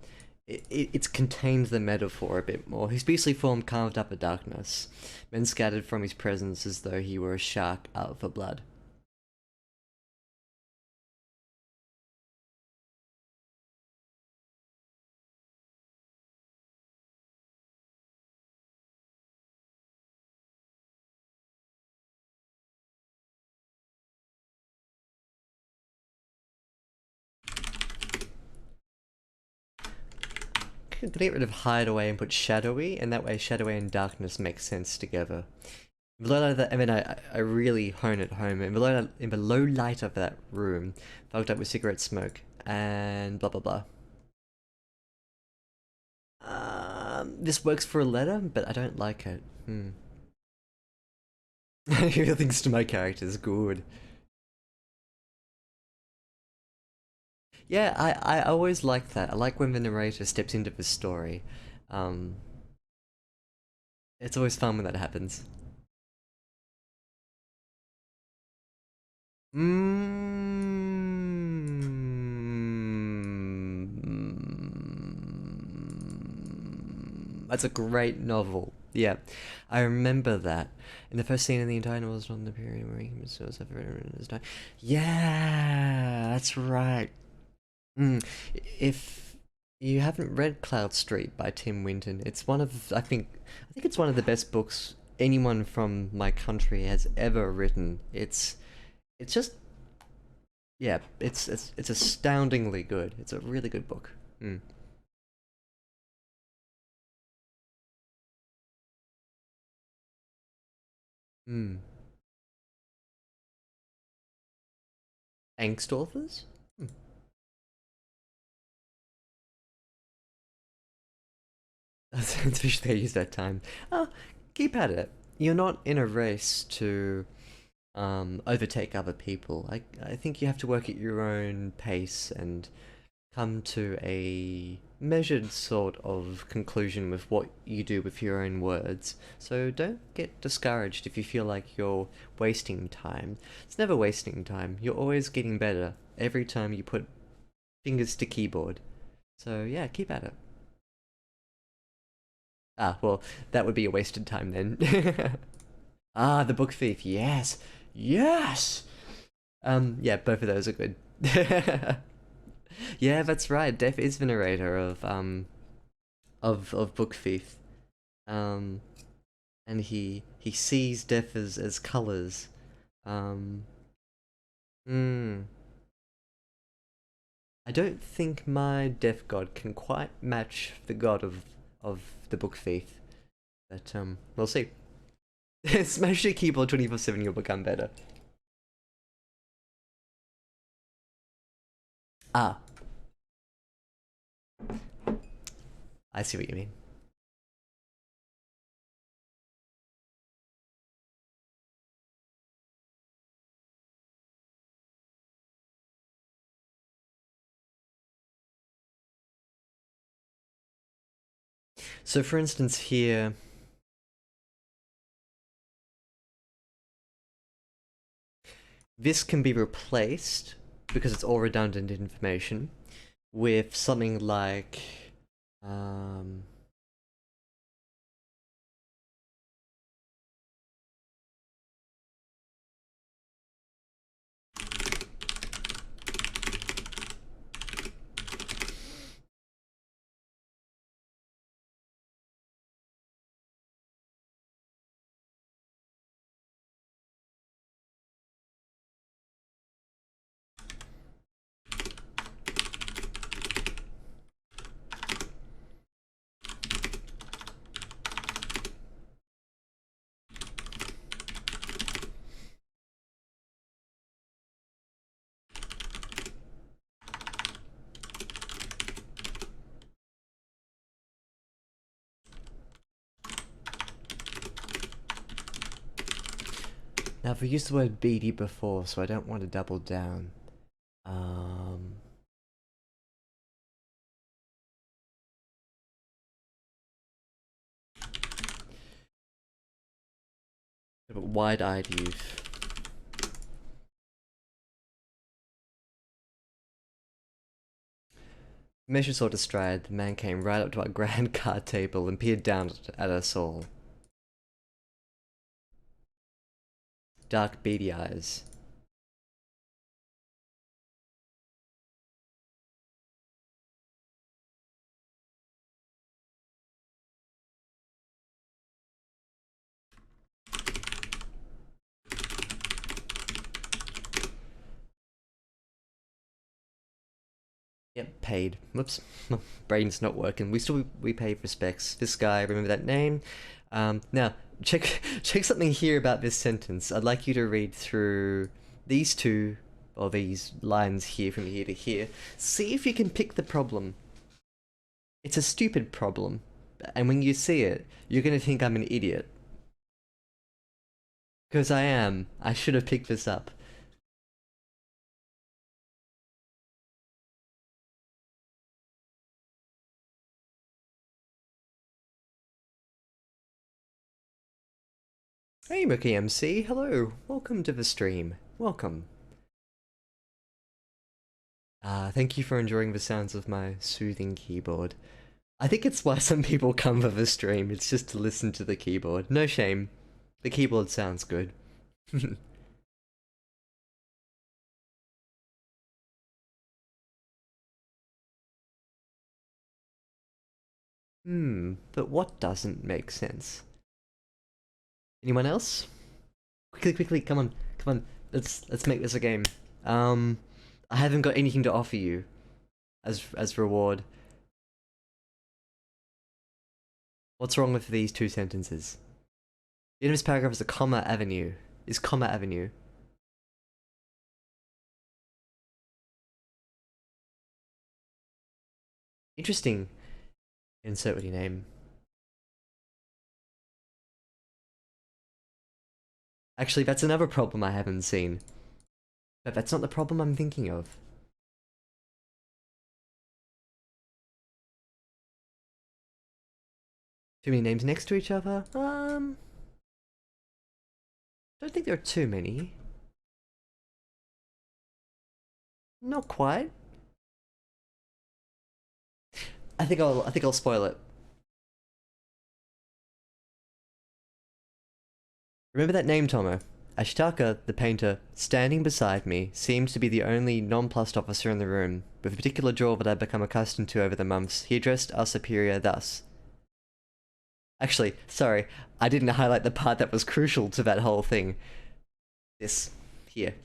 It's contained the metaphor a bit more. His beastly form carved up a darkness, men scattered from his presence as though he were a shark out for blood. Could get rid of hideaway and put shadowy, and that way shadowy and darkness make sense together. Below that, I mean, I really hone it home. In the low light of that room, fogged up with cigarette smoke and blah blah blah. This works for a letter, but I don't like it. Hmm. Everything's to my character's good. Yeah, I always like that. I like when the narrator steps into the story. Um, it's always fun when that happens. That's a great novel. Yeah, I remember that. In the first scene in the entire novel is on the period where he himself in his time. Yeah, that's right. Mm. If you haven't read Cloud Street by Tim Winton, it's one of I think it's one of the best books anyone from my country has ever written. It's just yeah, it's astoundingly good. It's a really good book. Mm. Mm. Angst authors? Hmm. That's wish they use that time. Oh, keep at it. You're not in a race to overtake other people. I think you have to work at your own pace and come to a measured sort of conclusion with what you do with your own words. So don't get discouraged if you feel like you're wasting time. It's never wasting time. You're always getting better every time you put fingers to keyboard. So yeah, keep at it. Ah, well, that would be a wasted time then. Ah, the book thief. Yes, yes. Yeah, both of those are good. Yeah, that's right. Death is the narrator of Book Thief. Um, and he sees death as colors. Um, hmm. I don't think my death god can quite match the god of the Book Thief, but we'll see. Smash your keyboard 24/7, you'll become better. Ah, I see what you mean. So, for instance, here, this can be replaced because it's all redundant information with something like um, now we used the word beady before, so I don't want to double down. Um, Wide-eyed youth. Measure saw distracted, the man came right up to our grand card table and peered down at us all. Dark beady eyes. Yep, paid. Whoops, brain's not working. We pay respects. This guy, remember that name? Now check something here about this sentence. I'd like you to read through these two or these lines here from here to here. See if you can pick the problem. It's a stupid problem, and when you see it, you're gonna think I'm an idiot. Because I am. I should have picked this up. Hey, Mookie MC, hello. Welcome to the stream. Welcome. Thank you for enjoying the sounds of my soothing keyboard. I think it's why some people come for the stream, it's just to listen to the keyboard. No shame. The keyboard sounds good. But what doesn't make sense? Anyone else? Quickly, come on, come on. Let's make this a game. I haven't got anything to offer you as reward. What's wrong with these two sentences? The end of this paragraph is a comma avenue. Is comma avenue. Interesting. Insert with your name. Actually, that's another problem I haven't seen. But that's not the problem I'm thinking of. Too many names next to each other? Don't think there are too many. Not quite. I think I'll spoil it. Remember that name, Tomo? Ashitaka, the painter, standing beside me, seemed to be the only nonplussed officer in the room. With a particular drawl that I'd become accustomed to over the months, he addressed our superior thus. Actually, sorry, I didn't highlight the part that was crucial to that whole thing. This. Here.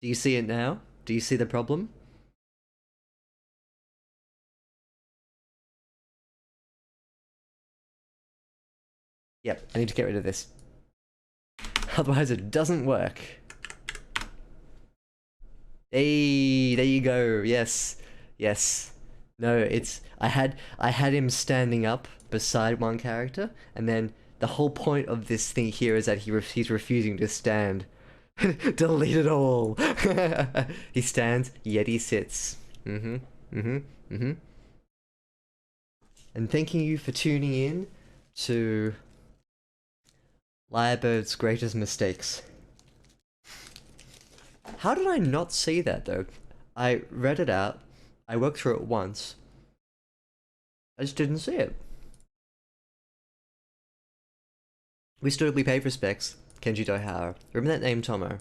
Do you see it now? Do you see the problem? Yep, I need to get rid of this. Otherwise it doesn't work. Hey, there you go. Yes. Yes. No, it's I had him standing up beside one character, and then the whole point of this thing here is that he's refusing to stand. Delete it all. He stands, yet he sits. Mm-hmm. Mm-hmm. Mm-hmm. And thanking you for tuning in to Lyrebird's greatest mistakes. How did I not see that though? I read it out, I worked through it once, I just didn't see it. We stood, we paid respects, Kenji Doihara. Remember that name, Tomo?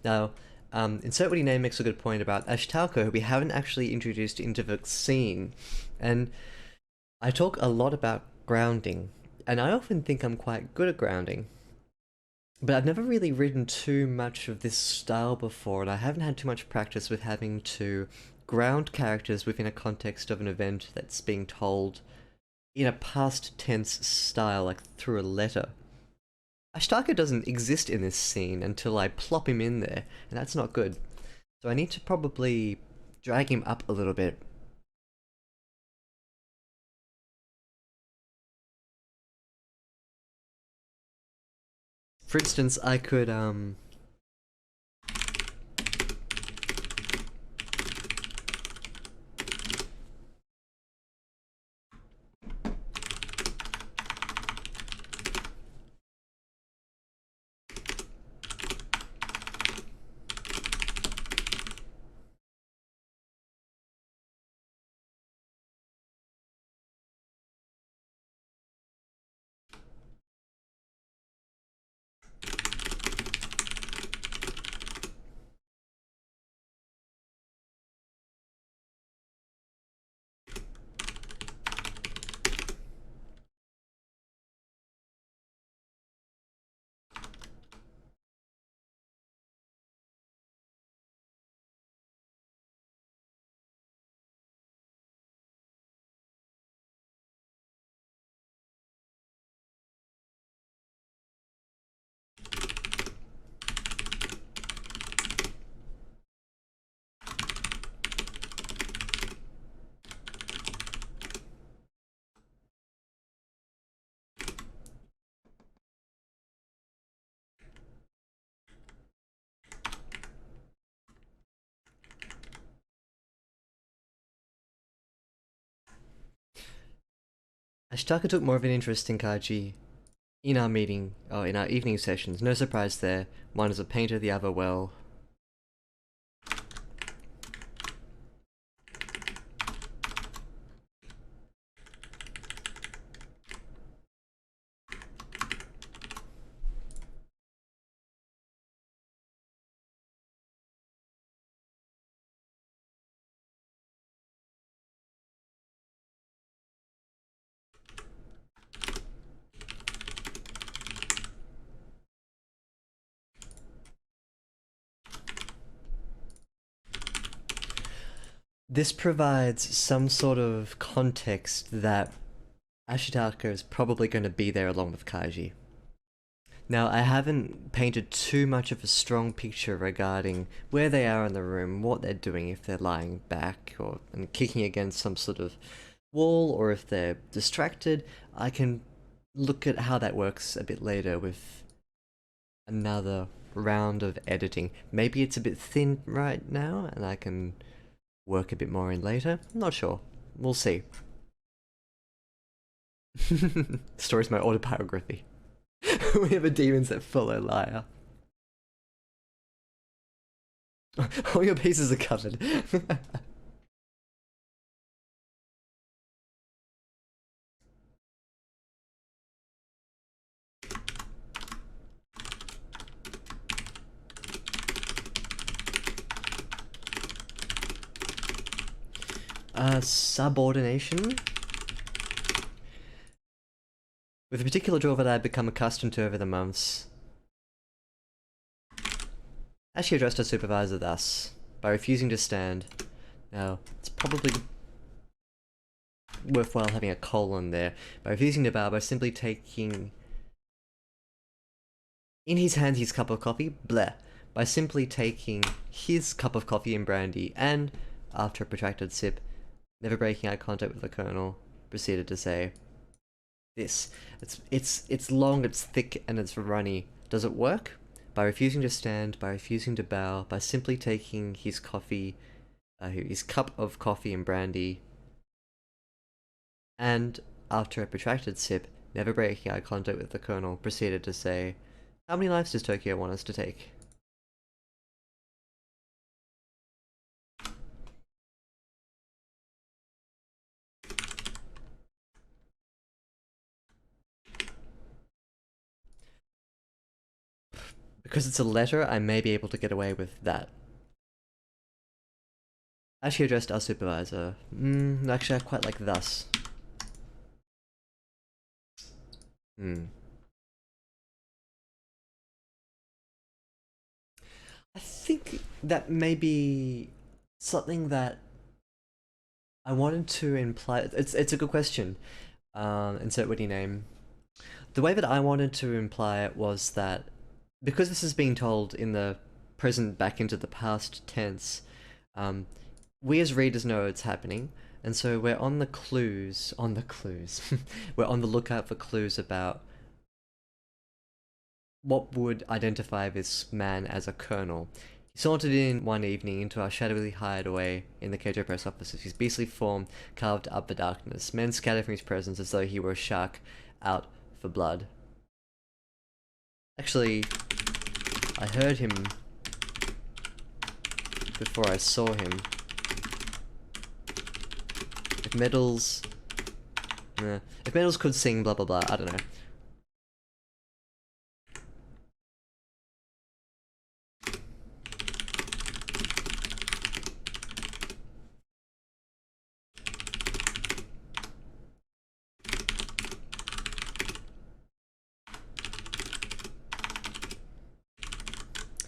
Now, Insert Witty Name makes a good point about Ashitaka, who we haven't actually introduced into the scene. And I talk a lot about grounding, and I often think I'm quite good at grounding. But I've never really written too much of this style before, and I haven't had too much practice with having to ground characters within a context of an event that's being told in a past tense style, like through a letter. Ashtaka doesn't exist in this scene until I plop him in there, and that's not good. So I need to probably drag him up a little bit. For instance, I could, Ashtaka took more of an interest in Kaji in our meeting, or in our evening sessions. No surprise there. One is a painter, the other, well... This provides some sort of context that Ashitaka is probably going to be there along with Kaiji. Now, I haven't painted too much of a strong picture regarding where they are in the room, what they're doing, if they're lying back or and kicking against some sort of wall, or if they're distracted. I can look at how that works a bit later with another round of editing. Maybe it's a bit thin right now, and I can work a bit more in later. I'm not sure. We'll see. Story's my autobiography. We have demons that follow Lyre. All your bases are covered. Subordination? With a particular draw that I've become accustomed to over the months. As she addressed her supervisor thus, by refusing to stand. Now, it's probably worthwhile having a colon there. By refusing to bow, by simply taking in his hand his cup of coffee, bleh. By simply taking his cup of coffee and brandy, and, after a protracted sip, never breaking eye contact with the colonel, proceeded to say, "This, it's long, it's thick, and it's runny. Does it work? By refusing to stand, by refusing to bow, by simply taking his his cup of coffee and brandy, and, after a protracted sip, never breaking eye contact with the colonel, proceeded to say, how many lives does Tokyo want us to take?" Because it's a letter, I may be able to get away with that. As she addressed our supervisor, actually I quite like thus. I think that may be something that I wanted to imply. It's a good question. Insert witty name. The way that I wanted to imply it was that because this is being told in the present back into the past tense, we as readers know it's happening, and so we're on the clues. We're on the lookout for clues about what would identify this man as a colonel. He sauntered in one evening into our shadowily hideaway in the Keijo press offices, his beastly form carved up the darkness. Men scattered from his presence as though he were a shark out for blood. Actually, I heard him before I saw him. If Medals could sing, blah blah blah, I don't know.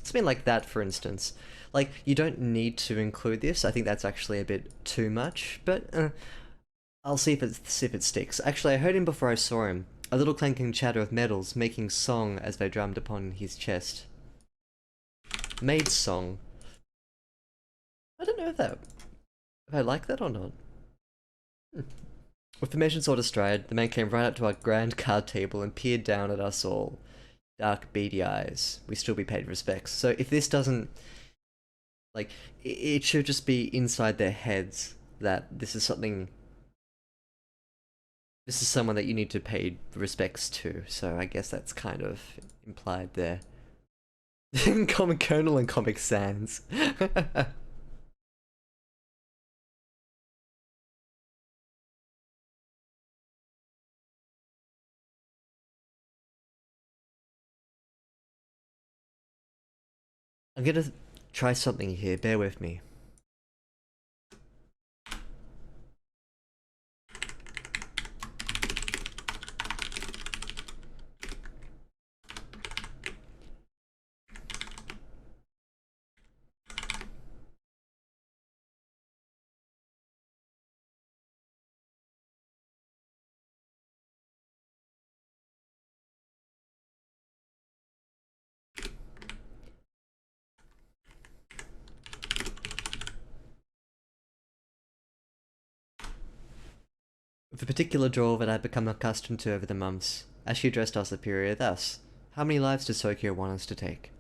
Something like that, for instance. Like, you don't need to include this. I think that's actually a bit too much, but I'll see if it sticks. Actually, I heard him before I saw him. A little clanking chatter of metals making song as they drummed upon his chest. Made song. I don't know if I like that or not. With the measured sword astride, the man came right up to our grand card table and peered down at us all. Dark, beady eyes. We still be paid respects. So if this doesn't... like, it should just be inside their heads that this is something... this is someone that you need to pay respects to. So I guess that's kind of implied there. Comic Colonel and Comic Sans. I'm gonna try something here, bear with me. With a particular drawl that I'd become accustomed to over the months, as she addressed our superior thus, how many lives does Tokyo want us to take?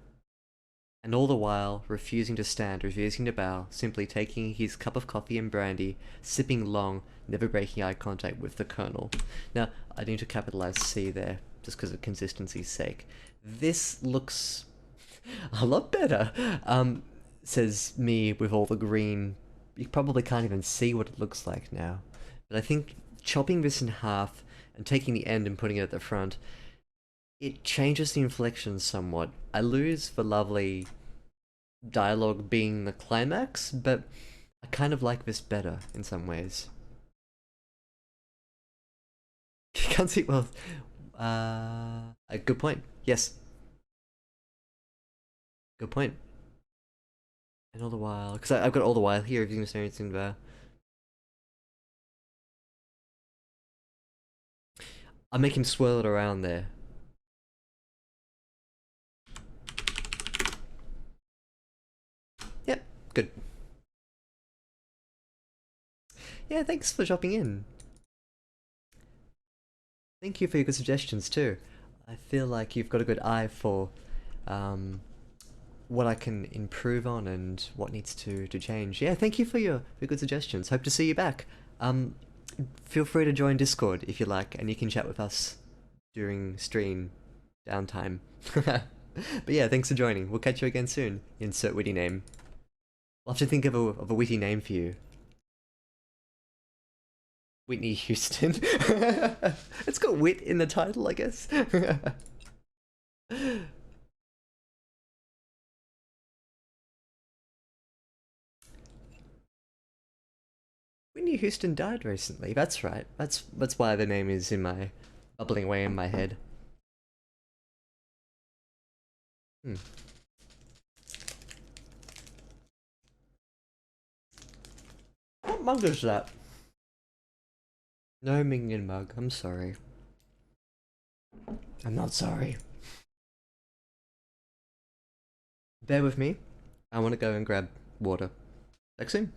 And all the while, refusing to stand, refusing to bow, simply taking his cup of coffee and brandy, sipping long, never breaking eye contact with the colonel. Now, I need to capitalize C there, just because of consistency's sake. This looks a lot better. says me with all the green. You probably can't even see what it looks like now. But I think chopping this in half and taking the end and putting it at the front, it changes the inflection somewhat. I lose the lovely dialogue being the climax, but I kind of like this better in some ways. Can't see well. A good point. Yes. Good point. And all the while, because I've got all the while here. If you can say anything there, I make him swirl it around there. Yep. Good. Yeah. Thanks for dropping in. Thank you for your good suggestions too. I feel like you've got a good eye for what I can improve on and what needs to change. Yeah, thank you for your good suggestions. Hope to see you back. Feel free to join Discord if you like, and you can chat with us during stream downtime. But yeah, thanks for joining. We'll catch you again soon. Insert witty name. I'll have to think of a witty name for you. Whitney Houston. It's got wit in the title, I guess. Whitney Houston died recently. That's right. That's why the name is in my bubbling away in my head. What mug is that? No Ningen mug. I'm sorry. I'm not sorry. Bear with me. I want to go and grab water. Back soon.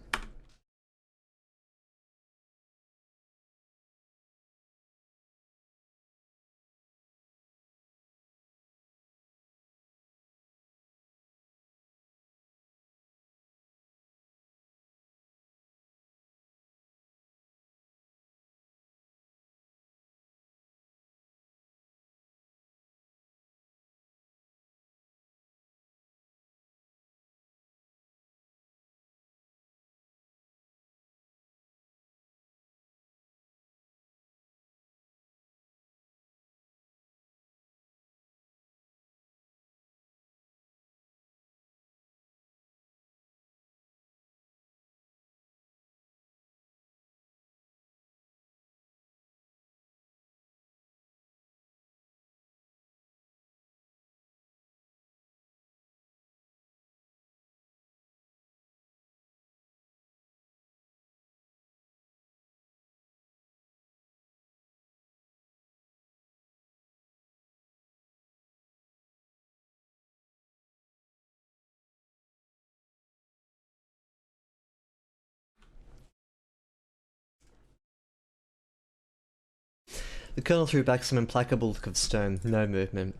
The Colonel threw back some implacable look of stone. No movement.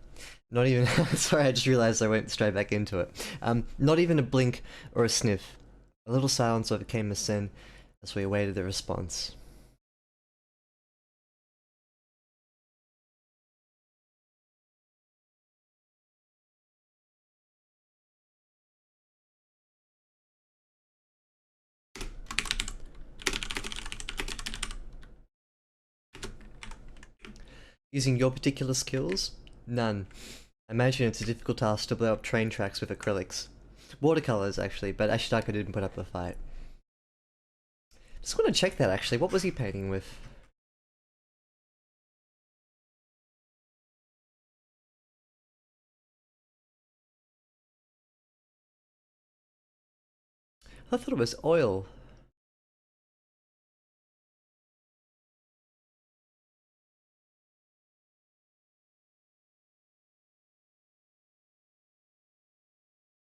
Not even... Sorry, I just realised I went straight back into it. Not even a blink or a sniff. A little silence overcame the sin as we awaited the response. Using your particular skills? None. I imagine it's a difficult task to blow up train tracks with acrylics. Watercolors, actually, but Ashitaka didn't put up the fight. Just want to check that, actually. What was he painting with? I thought it was oil.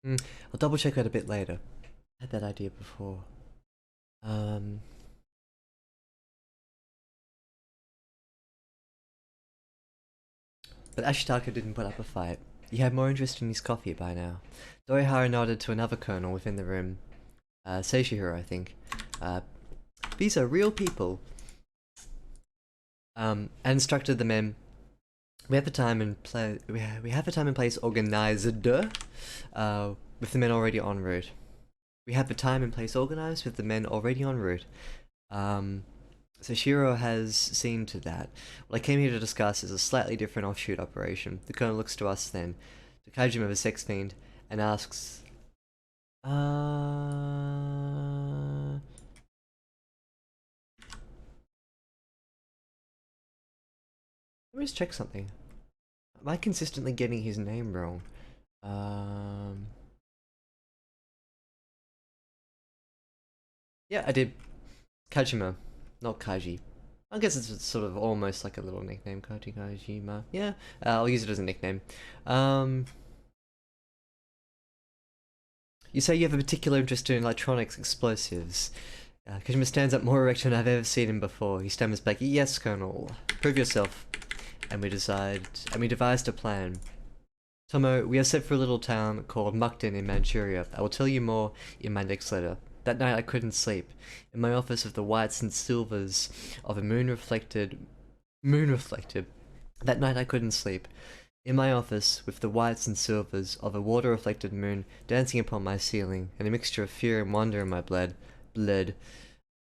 I'll double check that a bit later. I had that idea before. But Ashitaka didn't put up a fight. He had more interest in his coffee by now. Dorihara nodded to another colonel within the room. Seishihiro, I think. These are real people. And instructed the men. We have the time and place organized, with the men already en route. We have the time and place organized with the men already en route. So Shiro has seen to that. What I came here to discuss is a slightly different offshoot operation. The colonel looks to us then, to Kajima the sex fiend, and asks, let me just check something. Am I consistently getting his name wrong? Yeah, I did. Kajima, not Kaji. I guess it's sort of almost like a little nickname, Kajima. Yeah, I'll use it as a nickname. You say you have a particular interest in electronics explosives. Kajima stands up more erect than I've ever seen him before. He stammers back, "Yes, Colonel. Prove yourself." And we devised a plan. Tomo, we are set for a little town called Mukden in Manchuria. I will tell you more in my next letter. That night I couldn't sleep. In my office with the whites and silvers of a moon reflected. That night I couldn't sleep. In my office, with the whites and silvers of a water-reflected moon dancing upon my ceiling, and a mixture of fear and wonder in my blood, I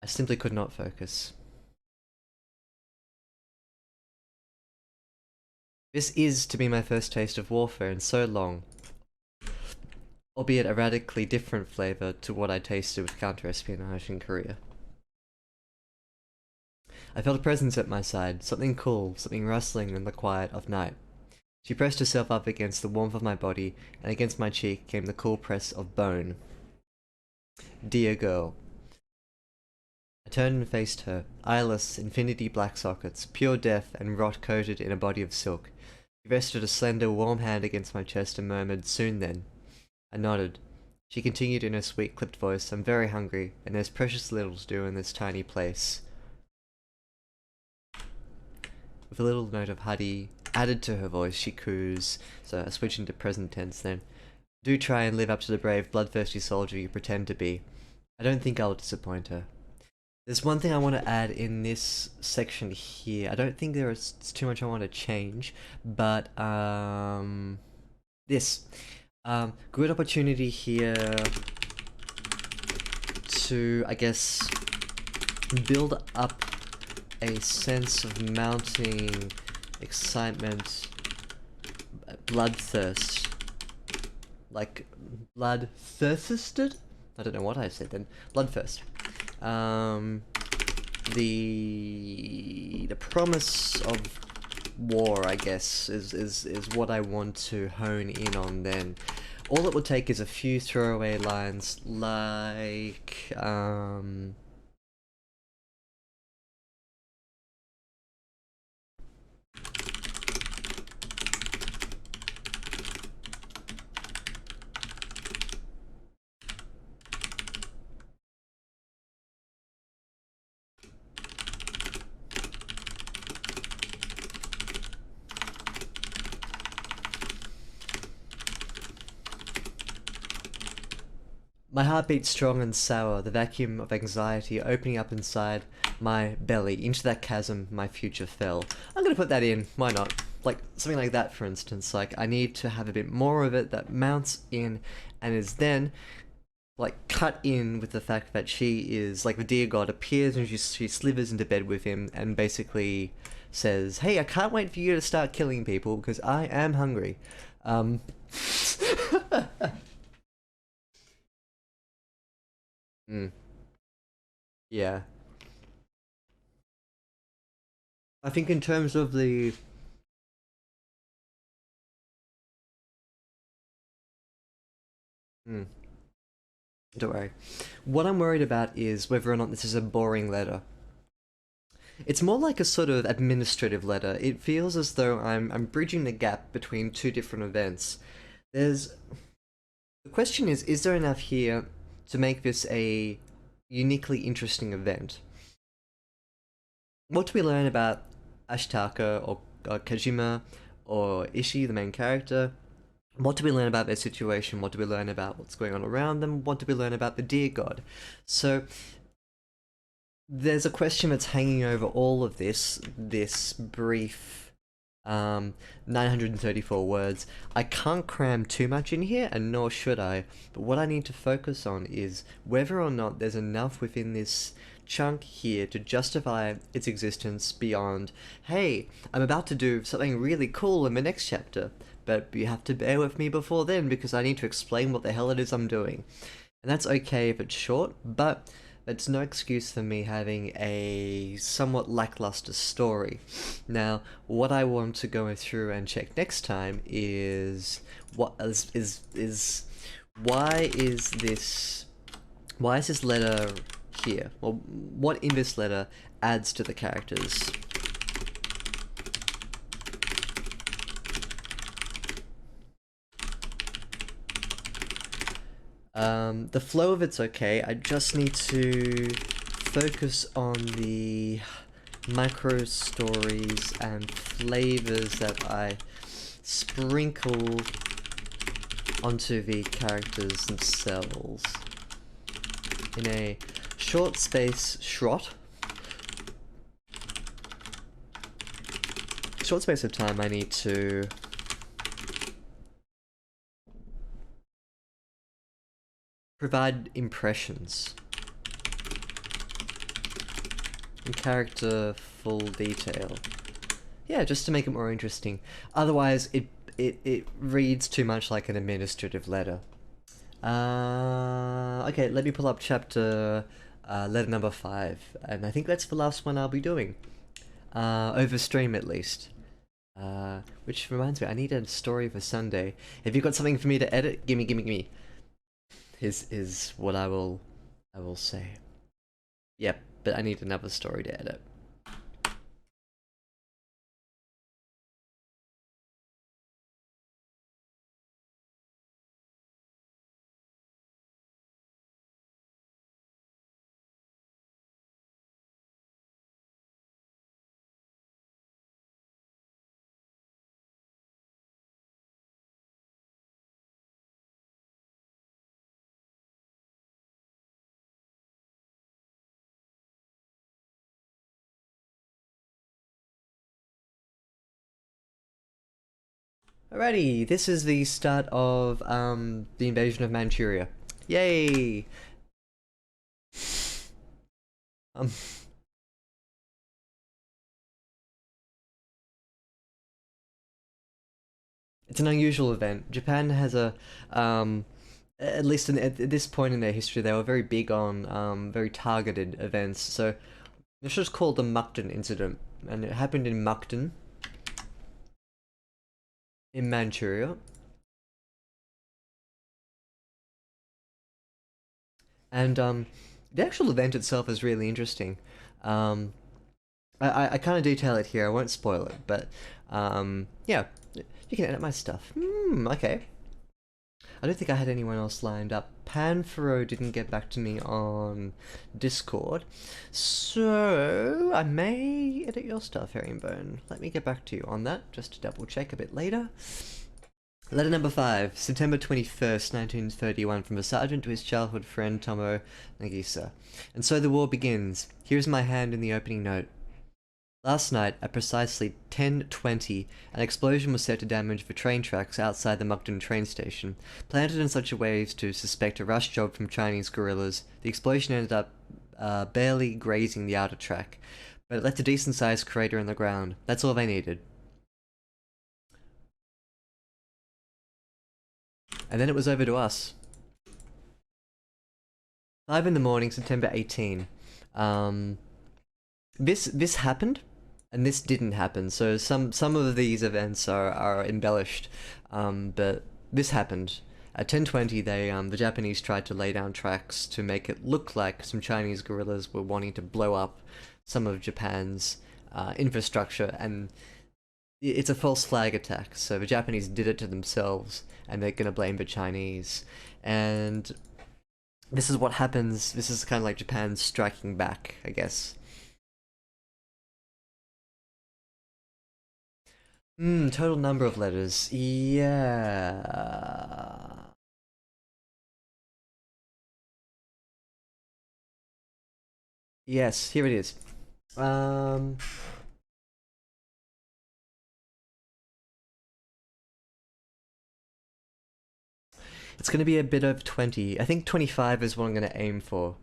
simply could not focus. This is to be my first taste of warfare in so long, albeit a radically different flavour to what I tasted with counter-espionage in Korea. I felt a presence at my side, something cool, something rustling in the quiet of night. She pressed herself up against the warmth of my body, and against my cheek came the cool press of bone. Dear girl. I turned and faced her, eyeless, infinity black sockets, pure death and rot coated in a body of silk. She rested a slender, warm hand against my chest and murmured, "Soon then." I nodded. She continued in her sweet, clipped voice, "I'm very hungry, and there's precious little to do in this tiny place." With a little note of Huddy added to her voice, she coos, so I switch into present tense then. "Do try and live up to the brave, bloodthirsty soldier you pretend to be. I don't think I'll disappoint her." There's one thing I want to add in this section here. I don't think there is too much I want to change, but this. Good opportunity here to, I guess, build up a sense of mounting excitement, bloodthirst. Like, bloodthirsted? I don't know what I said then. Bloodthirst. The promise of war, I guess, is what I want to hone in on then. All it will take is a few throwaway lines like, my heart beats strong and sour, the vacuum of anxiety opening up inside my belly. Into that chasm, my future fell. I'm gonna put that in, why not? Like, something like that, for instance. Like, I need to have a bit more of it that mounts in and is then, like, cut in with the fact that she is, like, the dear god appears and she slithers into bed with him and basically says, "Hey, I can't wait for you to start killing people because I am hungry." Yeah. I think in terms of the... Don't worry. What I'm worried about is whether or not this is a boring letter. It's more like a sort of administrative letter. It feels as though I'm bridging the gap between two different events. The question is there enough here to make this a uniquely interesting event? What do we learn about Ashitaka or Kajima or Ishii, the main character? What do we learn about their situation? What do we learn about what's going on around them? What do we learn about the dear god? So there's a question that's hanging over all of this brief um, 934 words. I can't cram too much in here, and nor should I, but what I need to focus on is whether or not there's enough within this chunk here to justify its existence beyond, hey, I'm about to do something really cool in the next chapter, but you have to bear with me before then because I need to explain what the hell it is I'm doing. And that's okay if it's short, but it's no excuse for me having a somewhat lackluster story. Now, what I want to go through and check next time is what is why is this letter here? Well, what in this letter adds to the characters? The flow of it's okay. I just need to focus on the micro stories and flavors that I sprinkle onto the characters themselves. In a short space of time, I need to provide impressions in character-full detail. Yeah, just to make it more interesting. Otherwise, it reads too much like an administrative letter. Okay, let me pull up chapter letter number 5, and I think that's the last one I'll be doing. Over stream at least. Which reminds me, I need a story for Sunday. Have you got something for me to edit? Gimme. Is what I will say. Yep, but I need another story to edit. Alrighty, this is the start of the invasion of Manchuria. Yay! Um, it's an unusual event. Japan has a at least at this point in their history, they were very big on very targeted events. So this was called the Mukden incident, and it happened in Mukden, in Manchuria. And the actual event itself is really interesting. Um, I kind of detail it here. I won't spoil it, but yeah, you can edit my stuff. Okay. I don't think I had anyone else lined up. Panfero didn't get back to me on Discord, so I may edit your stuff, Herringbone. Let me get back to you on that, just to double check a bit later. Letter number 5, September 21st, 1931, from a sergeant to his childhood friend Tomo Nagisa. And so the war begins. Here's my hand in the opening note. Last night, at precisely 10:20, an explosion was said to damage the train tracks outside the Mukden train station. Planted in such a way as to suspect a rush job from Chinese guerrillas, the explosion ended up barely grazing the outer track, but it left a decent-sized crater in the ground. That's all they needed. And then it was over to us. 5 in the morning, September 18. This happened, and this didn't happen. So some of these events are embellished, but this happened. At 10:20, the Japanese tried to lay down tracks to make it look like some Chinese guerrillas were wanting to blow up some of Japan's infrastructure, and it's a false flag attack. So the Japanese did it to themselves, and they're gonna blame the Chinese. And this is what happens. This is kind of like Japan striking back, I guess. Total number of letters. Yeah. Yes, here it is. Um, It's going to be a bit over 20. I think 25 is what I'm going to aim for.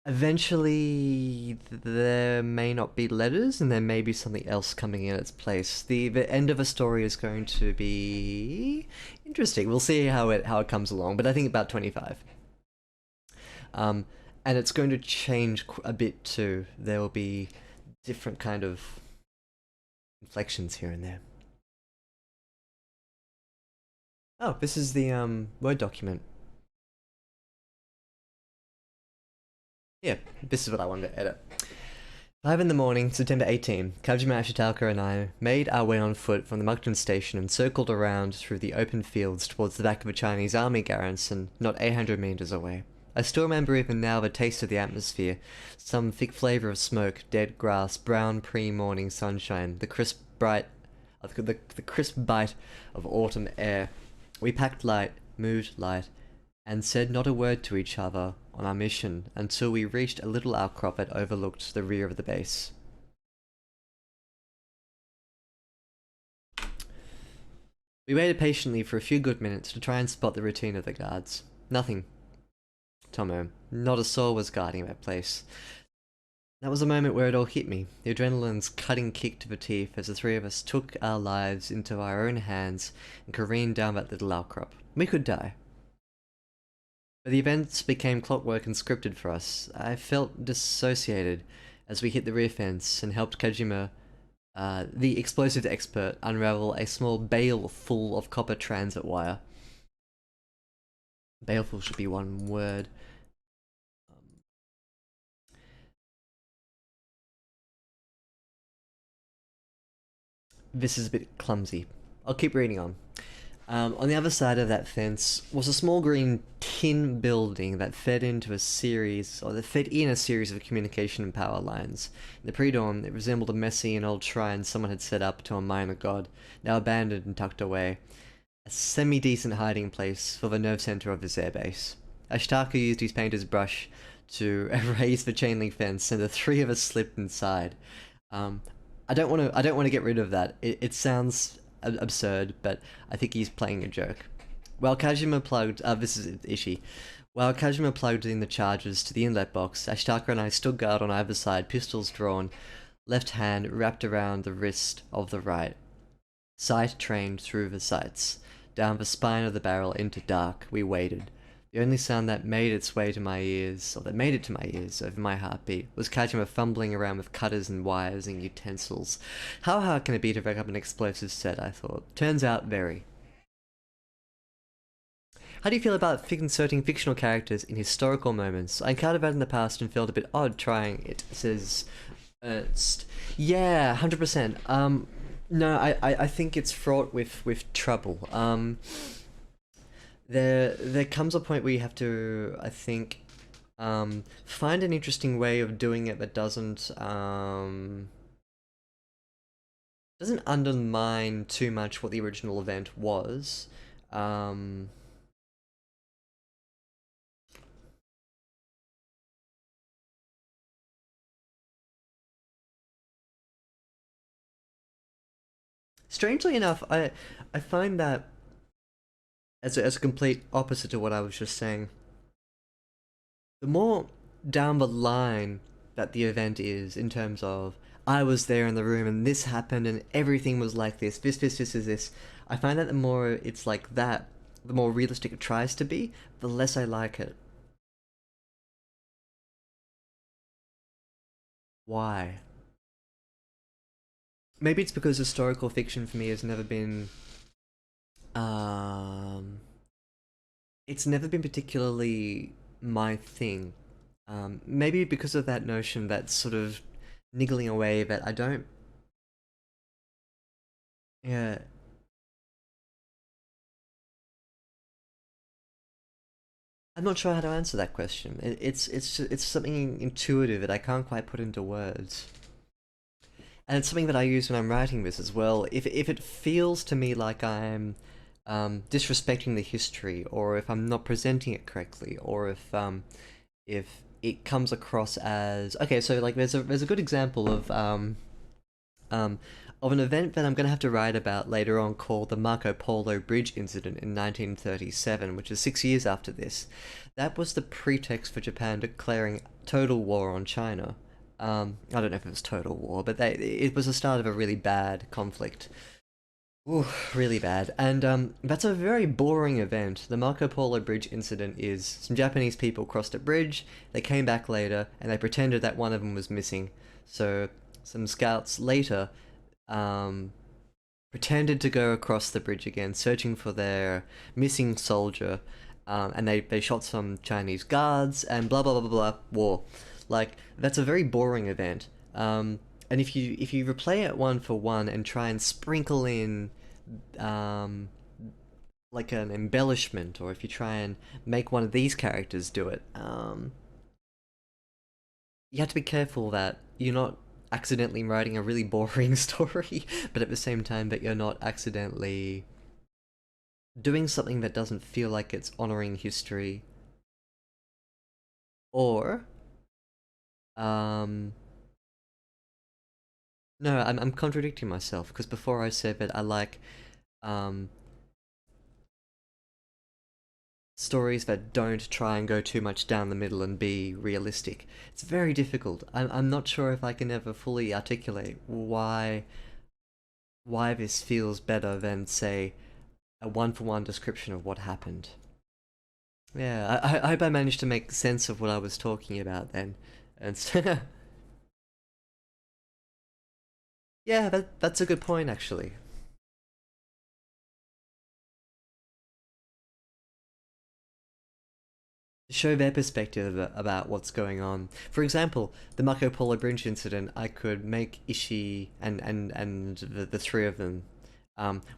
Eventually, there may not be letters, and there may be something else coming in its place. The end of a story is going to be interesting. We'll see how it comes along, but I think about 25. And it's going to change a bit too. There will be different kind of inflections here and there. Oh, this is the Word document. Yeah, this is what I wanted to edit. 5 in the morning, September 18, Kajima Ashitaka and I made our way on foot from the Mukden station and circled around through the open fields towards the back of a Chinese army garrison not 800 meters away. I still remember even now the taste of the atmosphere, some thick flavour of smoke, dead grass, brown pre-morning sunshine, the crisp bite of autumn air. We packed light, moved light, and said not a word to each other on our mission until we reached a little outcrop that overlooked the rear of the base. We waited patiently for a few good minutes to try and spot the routine of the guards. Nothing. Tomo. Not a soul was guarding that place. That was a moment where it all hit me, the adrenaline's cutting kick to the teeth as the three of us took our lives into our own hands and careened down that little outcrop. We could die. But the events became clockwork and scripted for us. I felt dissociated as we hit the rear fence and helped Kajima, the explosive expert, unravel a small bale full of copper transit wire. Baleful should be one word. This is a bit clumsy. I'll keep reading on. On the other side of that fence was a small green tin building that fed in a series of communication and power lines. In the pre-dawn, it resembled a messy and old shrine someone had set up to a minor god, now abandoned and tucked away. A semi-decent hiding place for the nerve center of his airbase. Ashitaka used his painter's brush to erase the chain link fence, and the three of us slipped inside. I don't want to get rid of that. It sounds absurd, but I think he's playing a joke. While Kajima plugged, this is Ishii. While Kajima plugged in the charges to the inlet box, Ashitaka and I stood guard on either side, pistols drawn, left hand wrapped around the wrist of the right. Sight trained through the sights. Down the spine of the barrel into dark, we waited. The only sound that made it to my ears over my heartbeat, was Kajima fumbling around with cutters and wires and utensils. How hard can it be to wreck up an explosive set, I thought. Turns out, very. How do you feel about inserting fictional characters in historical moments? I encountered that in the past and felt a bit odd trying it, says Ernst. Yeah, 100%. No, I think it's fraught with trouble. There comes a point where you have to, I think, find an interesting way of doing it that doesn't undermine too much what the original event was. Strangely enough, I find that as a complete opposite to what I was just saying. The more down the line that the event is, in terms of, I was there in the room and this happened and everything was like this, this, I find that the more it's like that, the more realistic it tries to be, the less I like it. Why? Maybe it's because historical fiction for me has never been it's never been particularly my thing. Maybe because of that notion that's sort of niggling away that I don't... Yeah. I'm not sure how to answer that question. It's something intuitive that I can't quite put into words. And it's something that I use when I'm writing this as well. If it feels to me like I'm disrespecting the history, or if I'm not presenting it correctly, or if it comes across as... Okay, so like there's a good example of of an event that I'm going to have to write about later on called the Marco Polo Bridge incident in 1937, which is 6 years after this. That was the pretext for Japan declaring total war on China. I don't know if it was total war, but it was the start of a really bad conflict. Ooh, really bad. And that's a very boring event. The Marco Polo Bridge incident is some Japanese people crossed a bridge, they came back later, and they pretended that one of them was missing. So some scouts later um, pretended to go across the bridge again, searching for their missing soldier, and they shot some Chinese guards, and blah blah blah blah blah, war. Like, that's a very boring event. And if you replay it one for one and try and sprinkle in um, like an embellishment, or if you try and make one of these characters do it, you have to be careful that you're not accidentally writing a really boring story, but at the same time that you're not accidentally doing something that doesn't feel like it's honoring history, or um no, I'm contradicting myself, because before I said that I like um stories that don't try and go too much down the middle and be realistic. It's very difficult. I'm not sure if I can ever fully articulate why this feels better than, say, a one-for-one description of what happened. Yeah, I hope I managed to make sense of what I was talking about then. And yeah, that's a good point, actually. Show their perspective about what's going on. For example, the Marco Polo Bridge incident, I could make Ishii and the three of them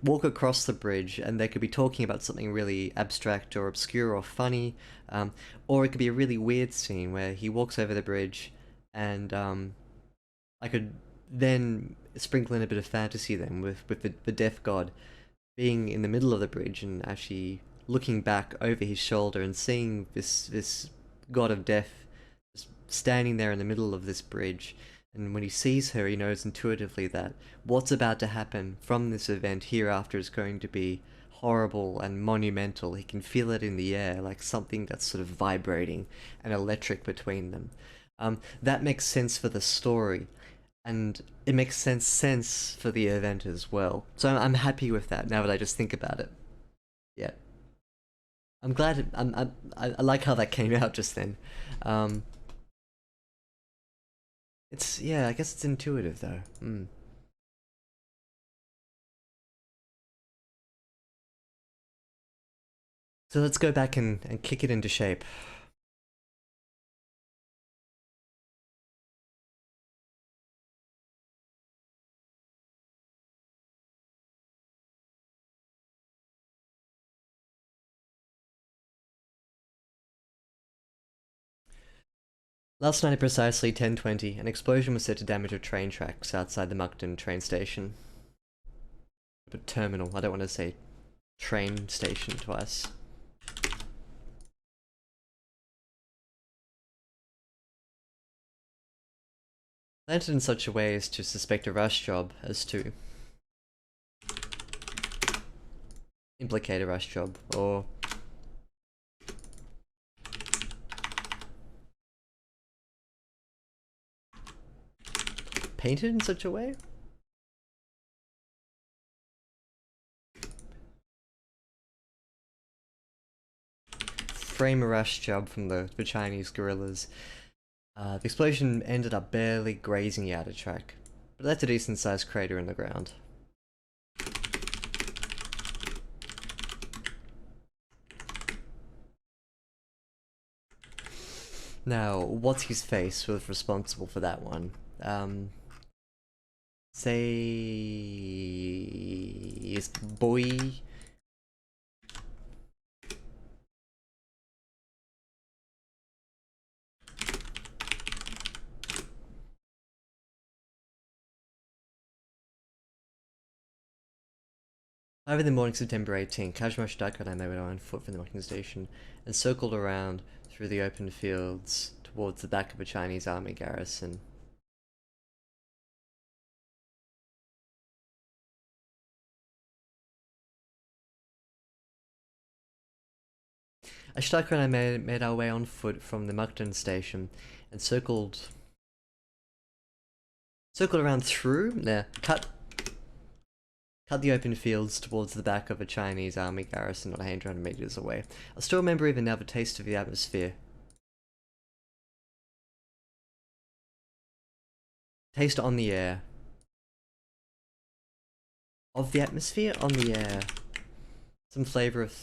walk across the bridge, and they could be talking about something really abstract or obscure or funny, or it could be a really weird scene where he walks over the bridge, and I could then sprinkle in a bit of fantasy then with the death god being in the middle of the bridge and actually looking back over his shoulder and seeing this god of death just standing there in the middle of this bridge. And when he sees her, he knows intuitively that what's about to happen from this event hereafter is going to be horrible and monumental. He can feel it in the air, like something that's sort of vibrating and electric between them. That makes sense for the story, and it makes sense for the event as well. So I'm happy with that now that I just think about it. Yeah, I'm glad. I like how that came out just then. Um, it's, yeah, I guess it's intuitive though. So let's go back and kick it into shape. Last night at precisely 10:20, an explosion was said to damage a train tracks outside the Moncton train station. But terminal. I don't want to say train station twice. Planted in such a way as to suspect a rush job, as to implicate a rush job, or painted in such a way? Frame a rush job from the Chinese guerrillas. The explosion ended up barely grazing the outer track, but left a decent sized crater in the ground. Now, what's his face was responsible for that one? Say is boy. However, in the morning, September 18th, Kazuma Shidaka and they went on foot from the Moncton station and circled around through the open fields towards the back of a Chinese army garrison. Ashitaka and I made our way on foot from the Mukden station and circled around through, cut the open fields towards the back of a Chinese army garrison not 100 meters away. I still remember even now the taste of the atmosphere. Taste on the air. Of the atmosphere on the air. Some flavor of...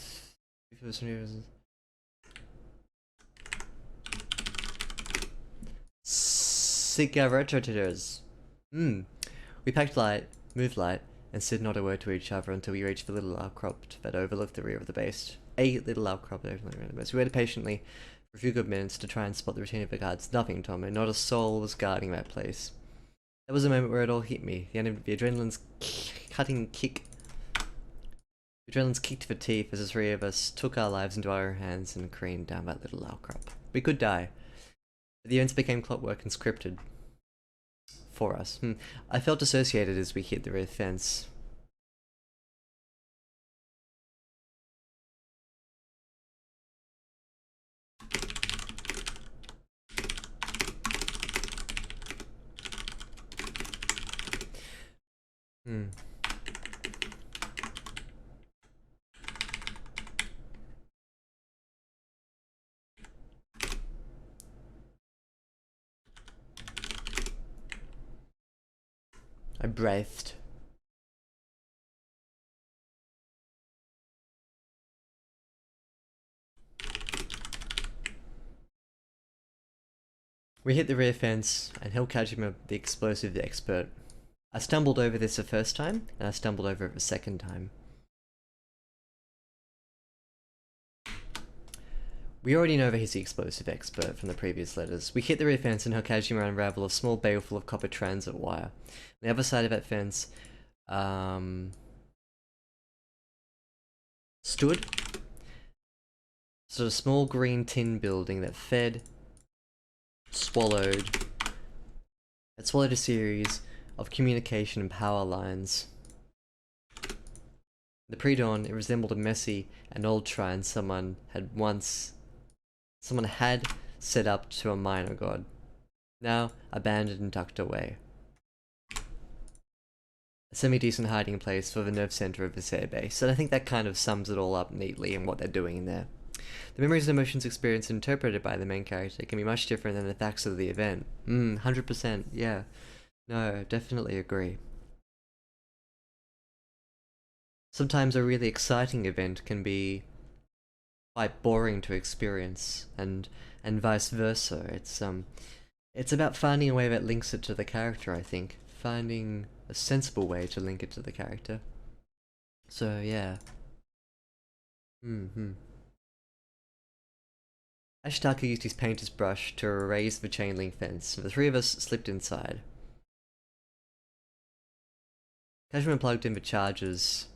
Cigarettes. We packed light, moved light, and said not a word to each other until we reached the little outcrop that overlooked the rear of the base. We waited patiently for a few good minutes to try and spot the routine of the guards. Nothing, Tom, and not a soul was guarding that place. That was the moment where it all hit me. The end of the adrenaline's kick. The adrenaline's kick to the teeth as the three of us took our lives into our own hands and careened down that little outcrop. We could die. But the events became clockwork and scripted. For us. I felt dissociated as we hit the rear fence. I breathed. We hit the rear fence, and Hill Kajima, the explosive expert. I stumbled over this the first time, and I stumbled over it the second time. We already know that he's the explosive expert from the previous letters. We hit the rear fence and Hokajima unraveled a small bale full of copper transit wire. On the other side of that fence, stood a small green tin building that swallowed a series of communication and power lines. In the pre-dawn, it resembled a messy and old shrine someone had set up to a minor god, now abandoned and tucked away. A semi-decent hiding place for the nerve center of this airbase, and I think that kind of sums it all up neatly in what they're doing in there. The memories and emotions experienced and interpreted by the main character can be much different than the facts of the event. 100%, yeah. No, definitely agree. Sometimes a really exciting event can be quite boring to experience, and vice versa. It's about finding a way that links it to the character, I think. Finding a sensible way to link it to the character. So, yeah. Ashitaka used his painter's brush to erase the chain link fence. The three of us slipped inside. Kajima plugged in the chargers.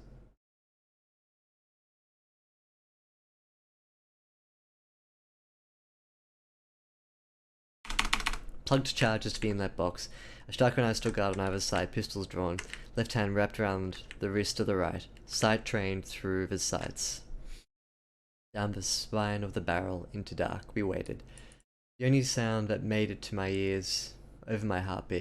Plugged chargers to the inlet box. Ashitaka and I stood guard on either side, pistols drawn, left hand wrapped around the wrist of the right, sight trained through the sights. Down the spine of the barrel, into dark, we waited. The only sound that made it to my ears, over my heartbeat.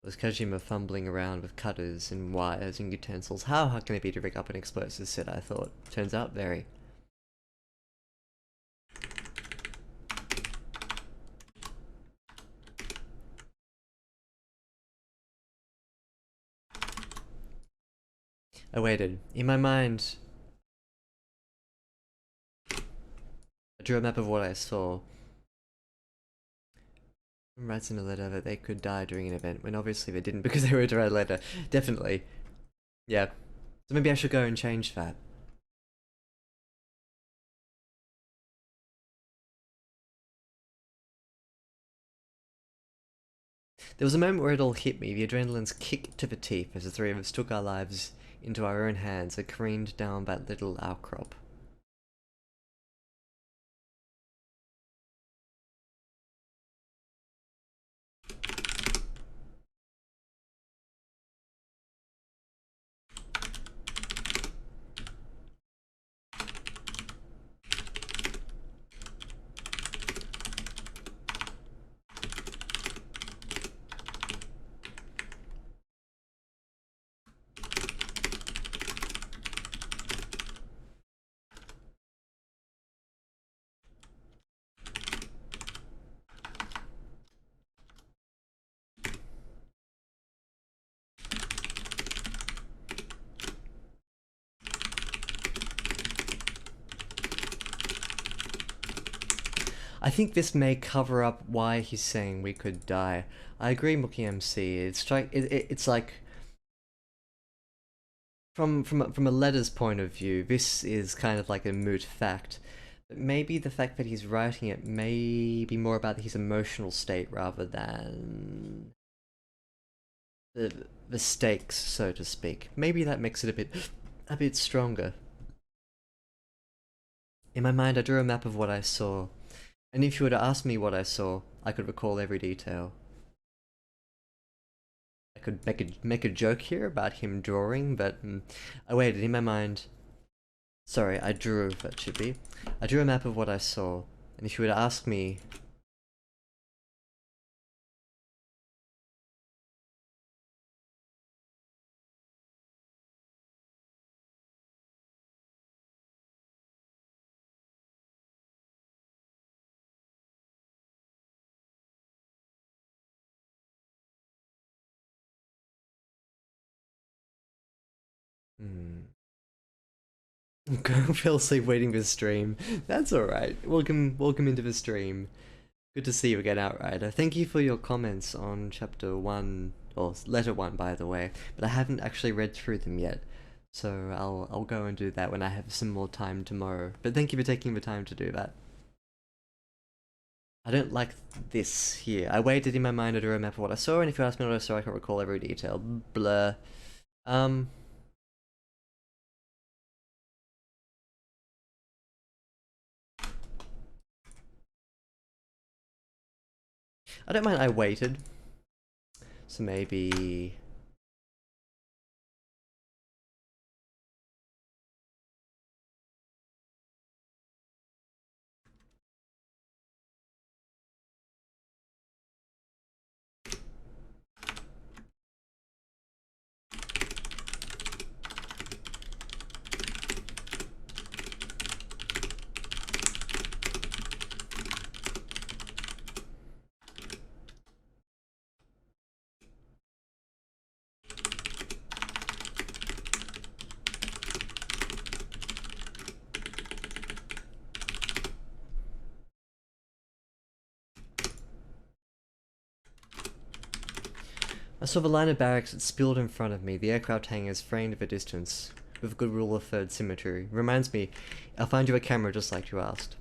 Was Kajima fumbling around with cutters and wires and utensils. How hard can it be to rig up an explosive set, I thought. Turns out very. I waited. In my mind, I drew a map of what I saw. Someone writes in a letter that they could die during an event, when obviously they didn't because they wrote a letter. Definitely. Yeah. So maybe I should go and change that. There was a moment where it all hit me, the adrenaline's kick to the teeth as the three of us took our lives into our own hands and careened down that little outcrop. I think this may cover up why he's saying we could die. I agree, Mookie MC. It's like from a letter's point of view, this is kind of like a moot fact. But maybe the fact that he's writing it may be more about his emotional state rather than the stakes, so to speak. Maybe that makes it a bit stronger. In my mind, I drew a map of what I saw, and if you were to ask me what I saw, I could recall every detail. I could make a joke here about him drawing, but I waited in my mind. Sorry, I drew, that should be. I drew a map of what I saw, and if you were to ask me... Fell asleep waiting for the stream. That's alright. Welcome into the stream. Good to see you again, Outrider. Thank you for your comments on chapter 1, or letter 1 by the way, but I haven't actually read through them yet. So I'll go and do that when I have some more time tomorrow. But thank you for taking the time to do that. I don't like this here. I waited in my mind to draw a map of what I saw, and if you ask me what I saw, I can recall every detail. Blur. I don't mind I waited. So maybe... I saw the line of barracks that spilled in front of me, the aircraft hangars framed at a distance, with a good rule of third symmetry. Reminds me, I'll find you a camera just like you asked.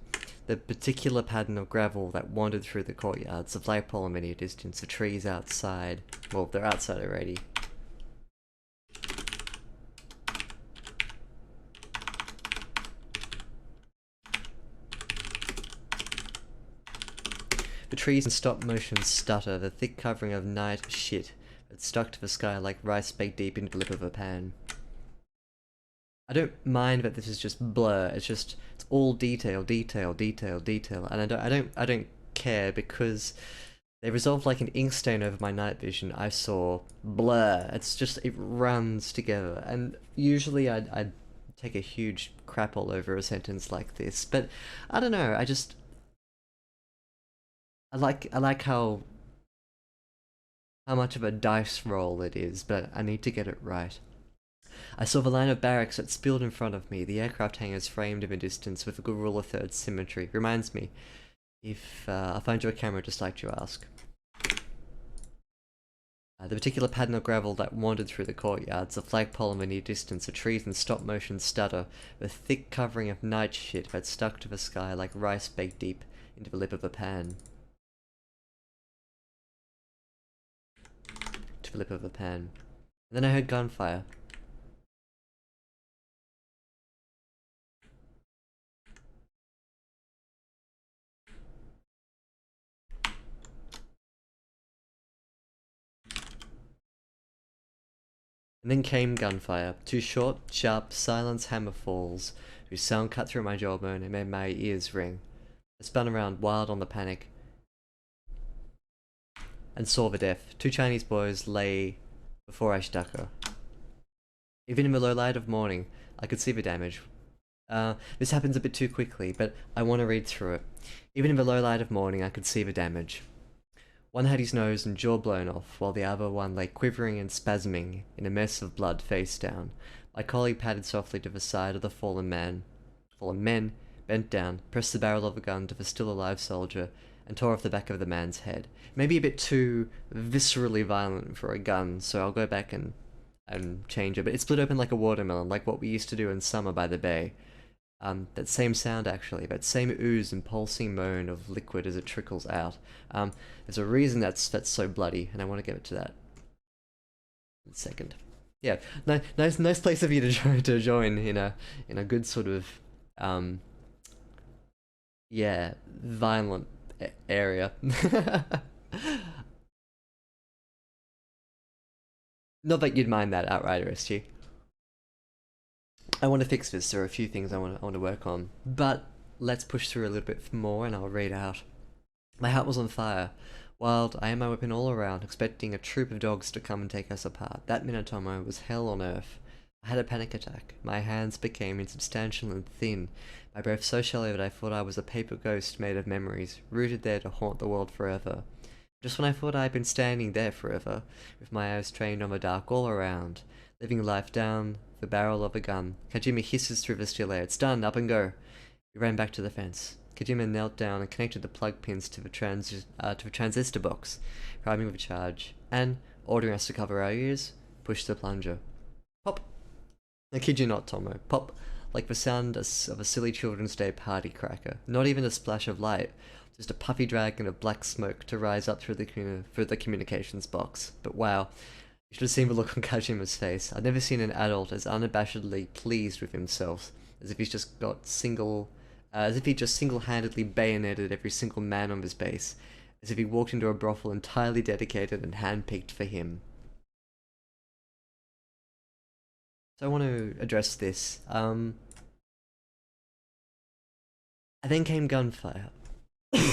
The particular pattern of gravel that wandered through the courtyards, the flagpole in many distance, the trees outside. Well, they're outside already. The trees in stop motion stutter, the thick covering of night shit that stuck to the sky like rice baked deep into the lip of a pan. I don't mind that this is just blur, it's all detail, and I don't care because they resolved like an ink stain over my night vision. I saw blur. It runs together, and usually I'd take a huge crap all over a sentence like this, but I don't know, I like how much of a dice roll it is, but I need to get it right. I saw the line of barracks that spilled in front of me, the aircraft hangars framed in the distance with a good rule of third symmetry. Reminds me, if I'll find you a camera just like you ask. The particular pattern of gravel that wandered through the courtyards, the flagpole in the near distance, the trees in stop motion stutter, the thick covering of night shit that stuck to the sky like rice baked deep into the lip of a pan. To the lip of a pan. And then I heard gunfire. And then came gunfire, two short, sharp, silent hammer falls, whose sound cut through my jawbone and made my ears ring. I spun around, wild on the panic, and saw the death. Two Chinese boys lay before Ashtaka. Even in the low light of morning, I could see the damage. This happens a bit too quickly, but I want to read through it. Even in the low light of morning, I could see the damage. One had his nose and jaw blown off, while the other one lay quivering and spasming in a mess of blood face down. My colleague padded softly to the side of the fallen men, bent down, pressed the barrel of a gun to the still alive soldier, and tore off the back of the man's head. Maybe a bit too viscerally violent for a gun, so I'll go back and change it. But it split open like a watermelon, like what we used to do in summer by the bay. That same sound actually, that same ooze and pulsing moan of liquid as it trickles out. There's a reason that's so bloody, and I want to get it to that in a second. Yeah, nice place of you to join in a good sort of yeah, violent area. Not that you'd mind that outright, RSG. I want to fix this. There are a few things I want to work on, but let's push through a little bit more, and I'll read out. My heart was on fire. Wild, I had my weapon all around, expecting a troop of dogs to come and take us apart. That minute, Tomo, was hell on earth. I had a panic attack. My hands became insubstantial and thin, my breath so shallow that I thought I was a paper ghost made of memories, rooted there to haunt the world forever. Just when I thought I had been standing there forever, with my eyes trained on the dark all around, living life down the barrel of a gun, Kajima hisses through the still air. It's done, up and go. We ran back to the fence. Kajima knelt down and connected the plug pins to the transistor box, priming with a charge, and, ordering us to cover our ears, pushed the plunger. Pop! I kid you not, Tomo. Pop! Like the sound of a silly Children's Day party cracker. Not even a splash of light, just a puffy dragon of black smoke to rise up through the communications box. But wow, you should have seen the look on Kajima's face. I've never seen an adult as unabashedly pleased with himself, as if he just single-handedly bayoneted every single man on his base, as if he walked into a brothel entirely dedicated and hand-picked for him. So I want to address this. And then came gunfire.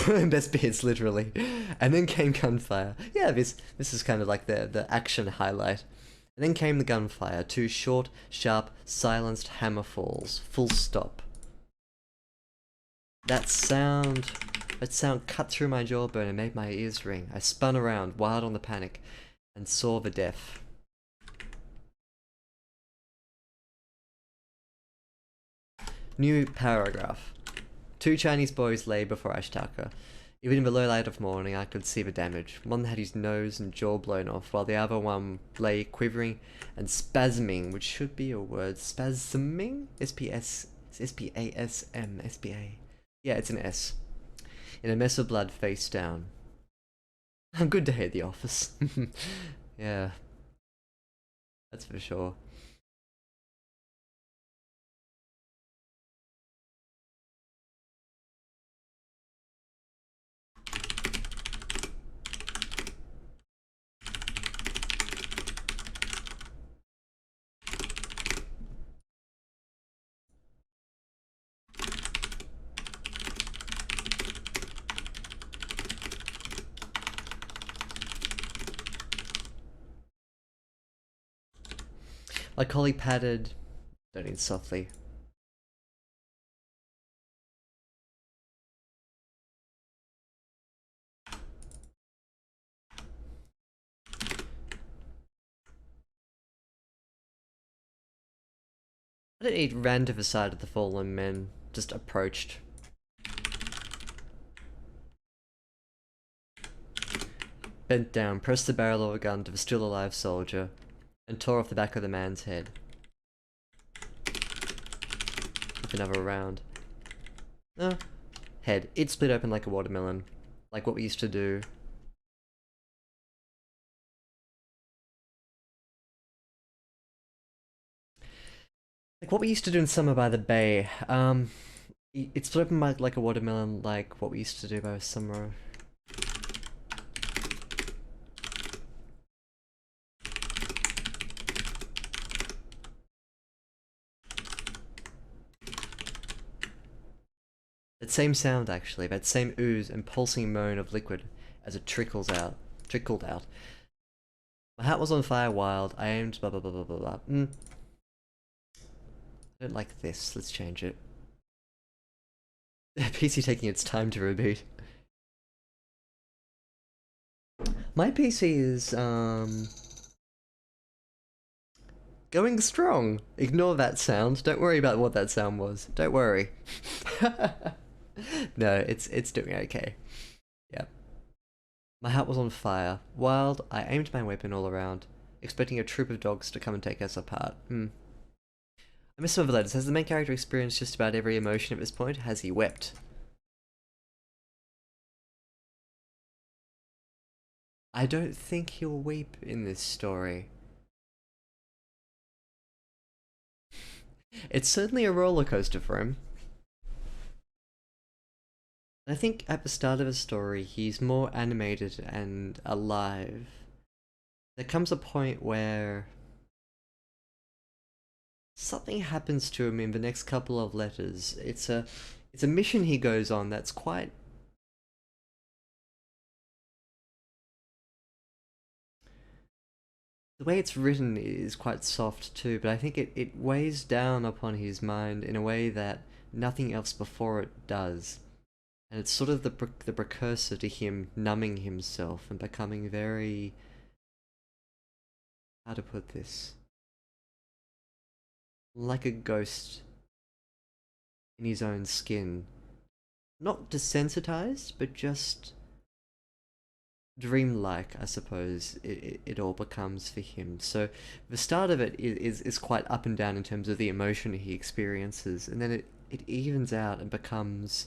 Best bits, literally. And then came gunfire. Yeah, this is kind of like the action highlight. And then came the gunfire. 2 short, sharp, silenced hammer falls. Full stop. That sound cut through my jawbone and made my ears ring. I spun around, wild on the panic, and saw the death. New paragraph. 2 Chinese boys lay before Ashitaka. Even in the low light of morning, I could see the damage. One had his nose and jaw blown off, while the other one lay quivering and spasming, which should be a word. Spasming? S-P-A-S-M, S-P-A. Yeah, it's an S. In a mess of blood, face down. Good day at the office. Yeah. That's for sure. My colleague patted, don't need softly. I didn't eat, ran to the side of the fallen men, just approached. Bent down, pressed the barrel of a gun to the still alive soldier, and tore off the back of the man's head. With another round. Head. It split open like a watermelon. Like what we used to do. Like what we used to do in summer by the bay. It split open like a watermelon, like what we used to do by summer. That same sound, actually, that same ooze and pulsing moan of liquid as it trickled out. My hat was on fire wild, I aimed blah blah blah blah blah blah. I don't like this, let's change it. PC taking its time to reboot. My PC is, Going strong. Ignore that sound. Don't worry about what that sound was. Don't worry. No, it's doing okay. Yeah. My heart was on fire. Wild, I aimed my weapon all around, expecting a troop of dogs to come and take us apart. I missed some of the letters. Has the main character experienced just about every emotion at this point? Has he wept? I don't think he'll weep in this story. It's certainly a roller coaster for him. I think at the start of a story, he's more animated and alive. There comes a point where something happens to him in the next couple of letters. It's a mission he goes on that's quite. The way it's written is quite soft too, but I think it weighs down upon his mind in a way that nothing else before it does. And it's sort of the precursor to him numbing himself and becoming very. How to put this? Like a ghost in his own skin. Not desensitized, but just dreamlike, I suppose, it all becomes for him. So the start of it is quite up and down in terms of the emotion he experiences, and then it evens out and becomes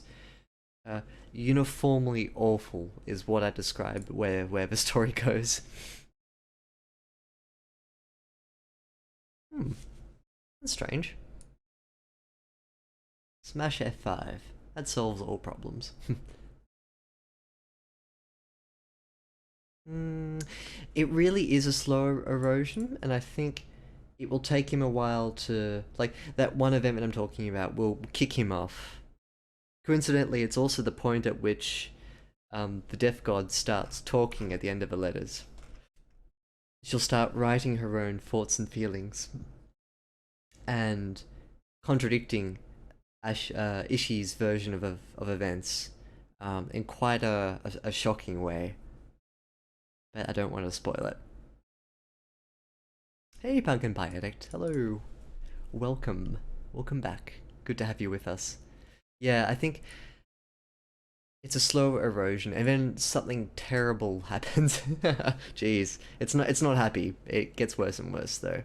uniformly awful, is what I describe where the story goes. That's strange. Smash F5. That solves all problems. It really is a slow erosion, and I think it will take him a while to, like, that one event that I'm talking about will kick him off. Coincidentally, it's also the point at which the Death God starts talking at the end of the letters. She'll start writing her own thoughts and feelings, and contradicting Ishii's version of events in quite a shocking way. But I don't want to spoil it. Hey, Pumpkin Pie Addict. Hello. Welcome. Welcome back. Good to have you with us. Yeah, I think it's a slow erosion, and then something terrible happens. Jeez, it's not happy. It gets worse and worse though.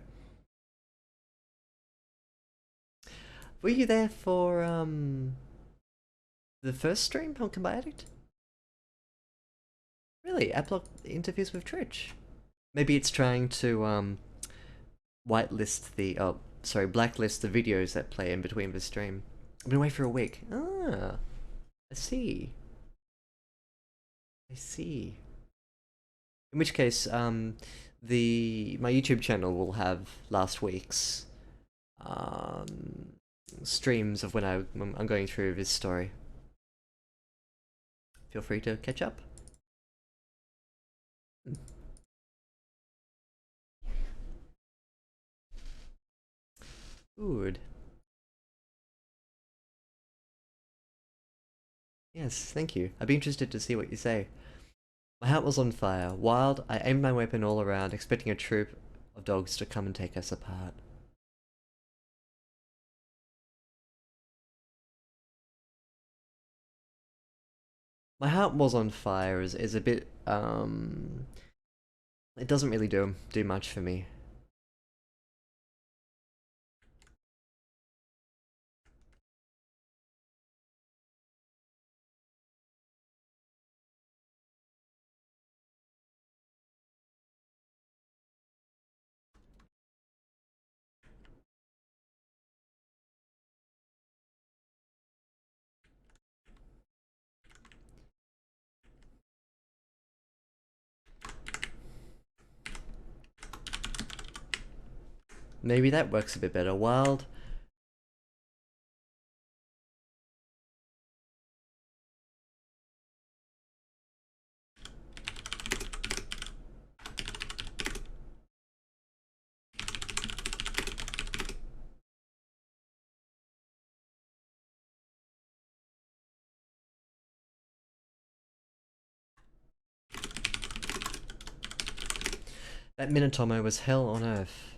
Were you there for the first stream, Pumpkin Pie Addict? Really? Adblock interviews with Twitch? Maybe it's trying to whitelist the blacklist the videos that play in between the stream. I've been away for a week. Ah, I see. I see. In which case, my YouTube channel will have last week's streams of when I'm going through this story. Feel free to catch up. Good. Yes, thank you. I'd be interested to see what you say. My heart was on fire. Wild, I aimed my weapon all around, expecting a troop of dogs to come and take us apart. My heart was on fire is a bit, it doesn't really do much for me. Maybe that works a bit better. Wild. That Minatomo was hell on earth.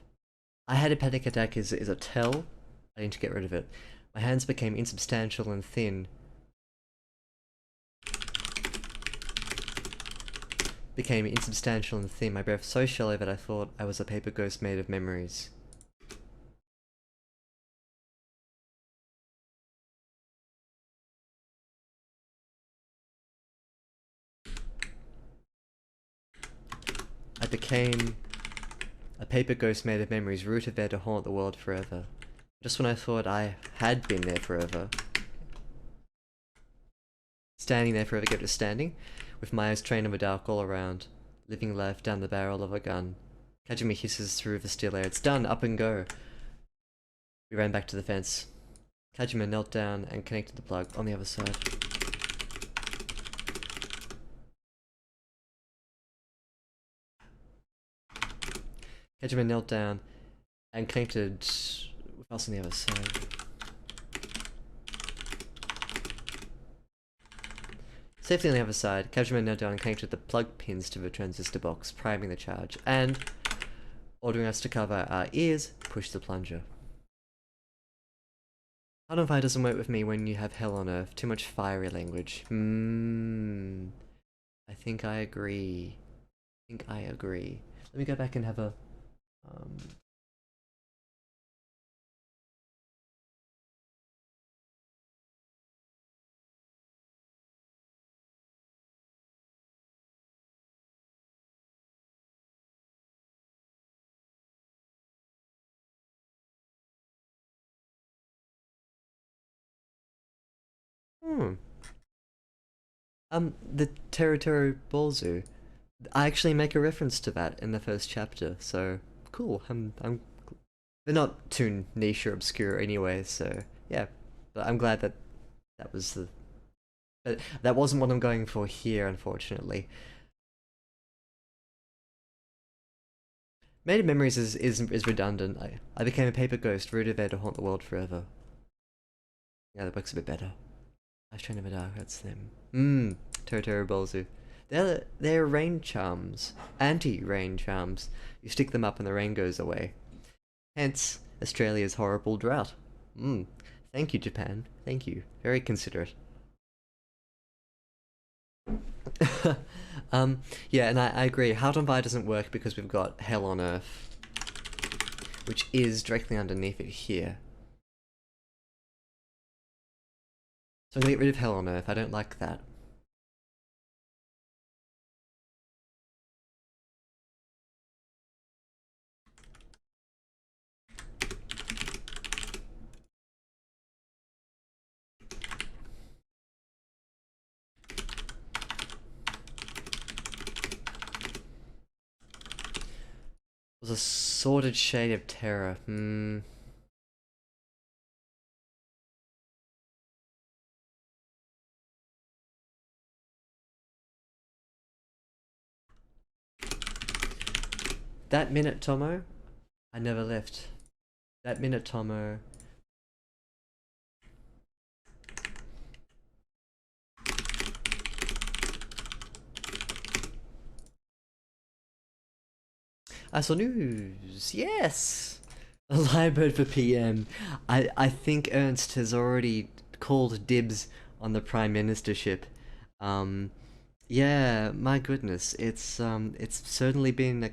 I had a panic attack is a tell. I need to get rid of it. My hands became insubstantial and thin. Became insubstantial and thin. My breath so shallow that I thought I was a paper ghost made of memories. I became a paper ghost made of memories, rooted there to haunt the world forever. Just when I thought I had been there forever. Standing there forever, kept just standing, with my eyes trained on the dark all around, living life down the barrel of a gun. Catching me hisses through the still air. It's done, up and go. We ran back to the fence. Kajima knelt down and connected the plug on the other side. Kajima knelt down and connected with us on the other side. Safely on the other side, Kajima knelt down and connected the plug pins to the transistor box, priming the charge, and, ordering us to cover our ears, pushed the plunger. Quantum fire doesn't work with me when you have hell on earth. Too much fiery language. I think I agree. Let me go back and have a... the Teru Bolzu. I actually make a reference to that in the first chapter, so cool. They're not too niche or obscure anyway, so yeah. But I'm glad that that was the... But that wasn't what I'm going for here, unfortunately. Made of Memories is redundant. I became a paper ghost, rooted there to haunt the world forever. Yeah, that works a bit better. I was trying to dark, that's them. Teru Bolzu. They're rain charms. Anti-rain charms. You stick them up and the rain goes away. Hence, Australia's horrible drought. Thank you, Japan. Thank you. Very considerate. Yeah, and I agree. Heart on Fire doesn't work because we've got Hell on Earth, which is directly underneath it here. So I'm gonna get rid of Hell on Earth. I don't like that. It was a sordid shade of terror. That minute, Tomo, I never left. That minute, Tomo. I saw news. Yes, a Lyrebird for PM. I think Ernst has already called dibs on the prime ministership. Yeah, my goodness, it's certainly been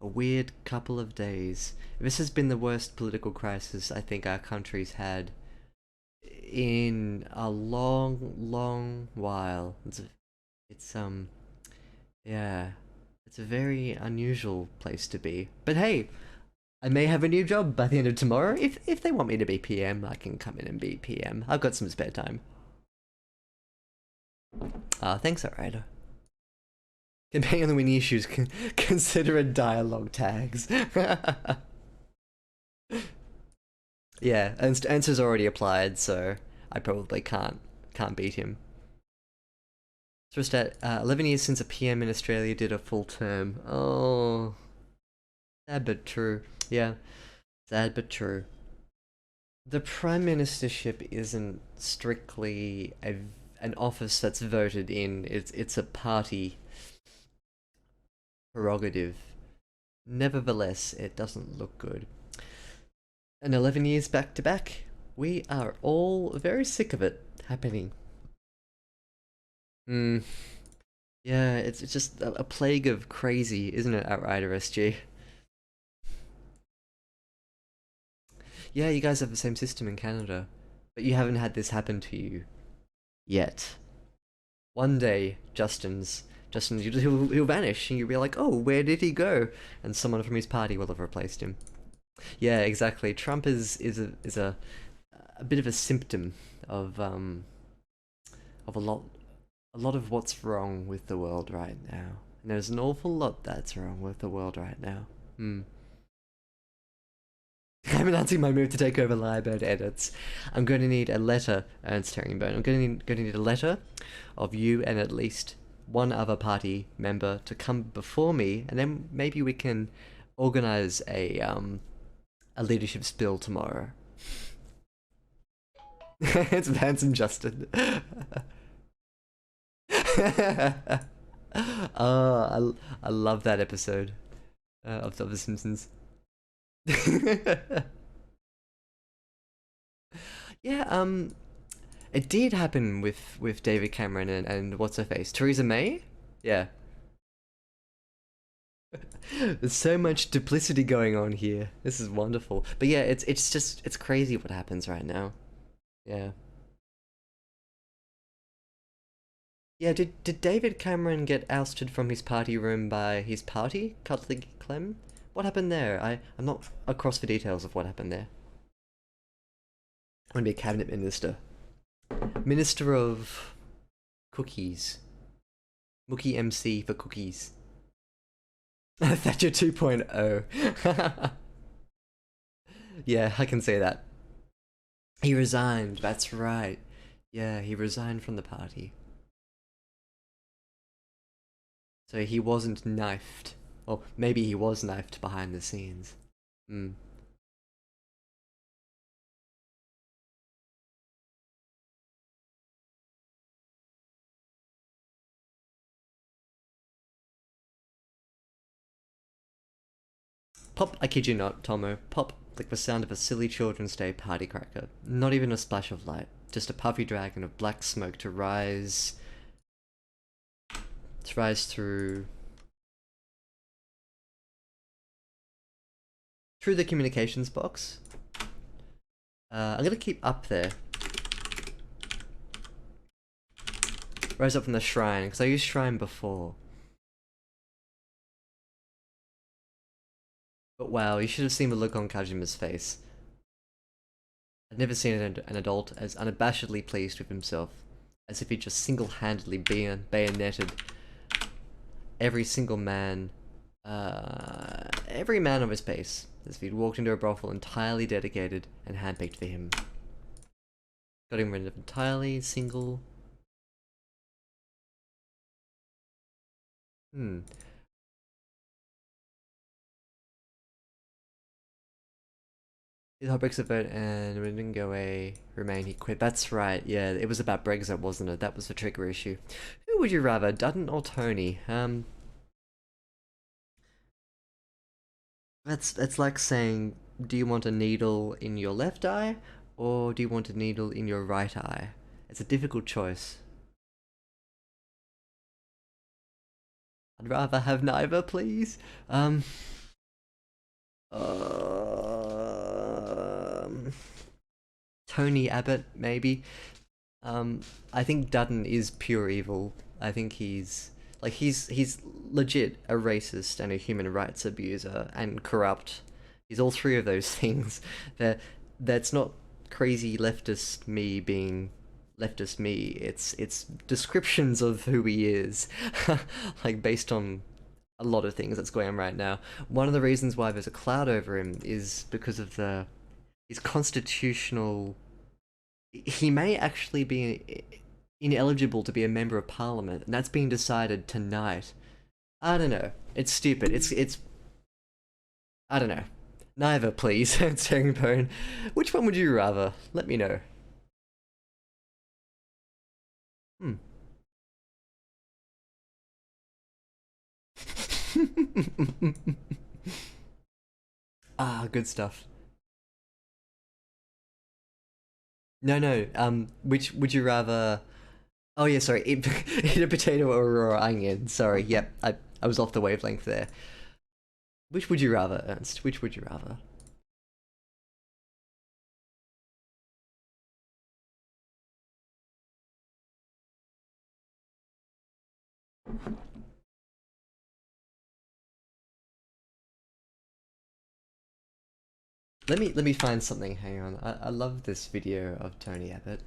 a weird couple of days. This has been the worst political crisis I think our country's had in a long while. Yeah, it's a very unusual place to be. But hey, I may have a new job by the end of tomorrow. If they want me to be PM, I can come in and be PM. I've got some spare time. Thanks, alright. Depending on the winning issues, consider a dialogue tags. Yeah, answer's already applied, so I probably can't beat him. So it's at 11 years since a PM in Australia did a full term. Oh, sad but true. Yeah, sad but true. The prime ministership isn't strictly an office that's voted in. It's a party prerogative. Nevertheless, it doesn't look good. And 11 years back to back, we are all very sick of it happening. Hmm. Yeah, it's just a plague of crazy, isn't it, Outrider SG? Yeah, you guys have the same system in Canada, but you haven't had this happen to you yet. One day, he'll vanish, and you'll be like, oh, where did he go? And someone from his party will have replaced him. Yeah, exactly. Trump is a bit of a symptom of a lot of what's wrong with the world right now. And there's an awful lot that's wrong with the world right now. Hmm. I'm announcing my move to take over Lyrebird edits. I'm going to need a letter, Ernst Herringbone. I'm going to need a letter of you and at least one other party member to come before me, and then maybe we can organize a leadership spill tomorrow. It's Vance and Justin. I love that episode of The Simpsons. Yeah, it did happen with David Cameron and what's her face, Theresa May. Yeah, there's so much duplicity going on here. This is wonderful. But yeah, it's just it's crazy what happens right now. Yeah. Yeah, did David Cameron get ousted from his party room by his party, Cuddly Clem? What happened there? I'm not across the details of what happened there. I'm gonna be a cabinet minister. Minister of Cookies. Mookie MC for cookies. Thatcher 2.0. Yeah, I can say that. He resigned, that's right. Yeah, he resigned from the party. So he wasn't knifed. Or maybe he was knifed behind the scenes. Hmm. Pop, I kid you not, Tomo. Pop like the sound of a silly Children's Day party cracker. Not even a splash of light. Just a puffy dragon of black smoke to rise through the communications box. I'm gonna keep up there. Rise up from the shrine, because I used shrine before. But wow, you should have seen the look on Kajima's face. I'd never seen an adult as unabashedly pleased with himself, as if he'd just single-handedly bayoneted every single man, every man of his pace, as if he'd walked into a brothel entirely dedicated and handpicked for him. Got him rid of entirely single. Hmm. The Brexit vote and when it didn't go away, Remain, he quit. That's right, yeah, it was about Brexit, wasn't it? That was the trigger issue. Who would you rather, Dutton or Tony? That's like saying, do you want a needle in your left eye, or do you want a needle in your right eye? It's a difficult choice. I'd rather have neither, please. Um, Tony Abbott, maybe. I think Dutton is pure evil. I think he's legit a racist and a human rights abuser and corrupt. He's all three of those things. That's not crazy leftist me being leftist me. It's descriptions of who he is, like based on a lot of things that's going on right now. One of the reasons why there's a cloud over him is because of the his constitutional. He may actually be ineligible to be a member of parliament, and that's being decided tonight. I don't know. It's stupid. It's. I don't know. Neither, please. It's herringbone. Which one would you rather? Let me know. Hmm. Ah, good stuff. No, no. Which would you rather? Oh yeah, sorry. Eat, eat a potato or a raw onion. Sorry. Yep. I was off the wavelength there. Which would you rather, Ernst? Which would you rather? Let me find something. Hang on. I love this video of Tony Abbott.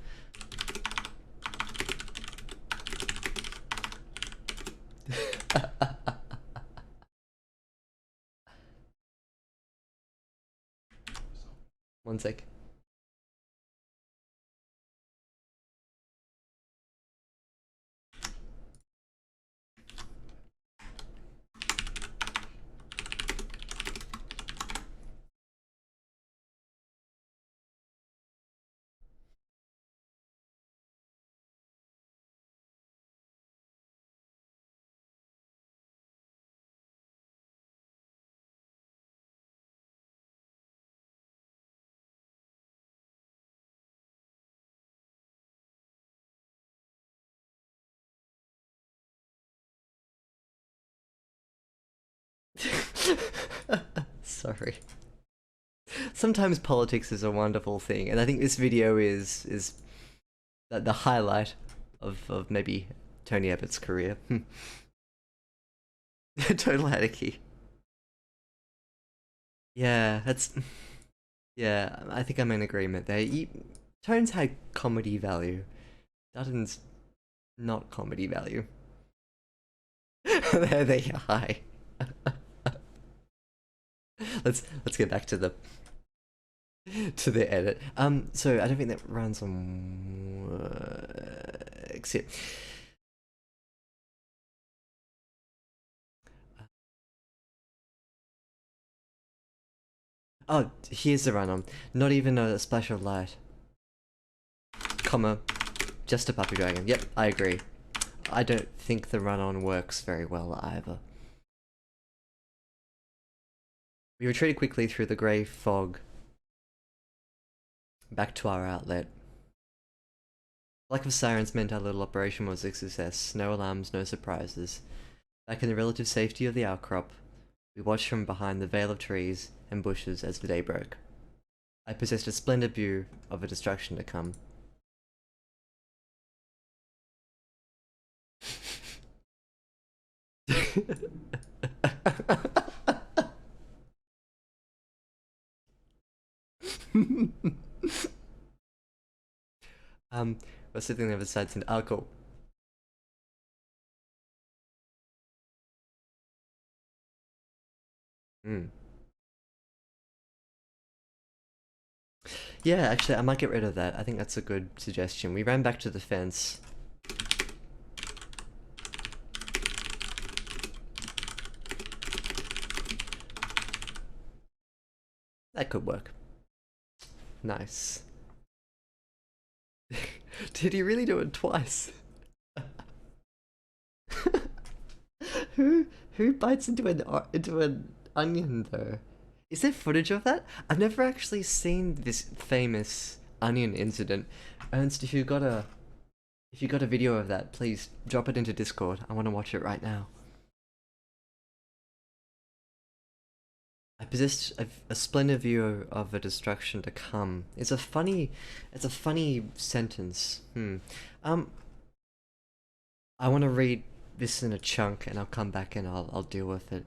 One sec. Sorry. Sometimes politics is a wonderful thing, and I think this video is the highlight of maybe Tony Abbott's career. Total anarchy. Yeah, that's yeah. I think I'm in agreement there. Tones had comedy value. Dutton's not comedy value. There they are. Hi. Let's get back to the edit. So I don't think that runs on except. Oh, here's the run on. Not even a splash of light. Comma, just a puppy dragon. Yep, I agree. I don't think the run on works very well either. We retreated quickly through the grey fog back to our outlet. Lack of sirens meant our little operation was a success. No alarms, no surprises. Back in the relative safety of the outcrop, we watched from behind the veil of trees and bushes as the day broke. I possessed a splendid view of a destruction to come. We're sitting on the other side and oh cool. Mm. Yeah, actually, I might get rid of that. I think that's a good suggestion. We ran back to the fence. That could work. Nice. Did he really do it twice? Who bites into an onion though? Is there footage of that? I've never actually seen this famous onion incident. Ernst, if you got a video of that, please drop it into Discord. I want to watch it right now. I possessed a splendid view of a destruction to come. It's a funny sentence. I want to read this in a chunk, and I'll come back and I'll deal with it.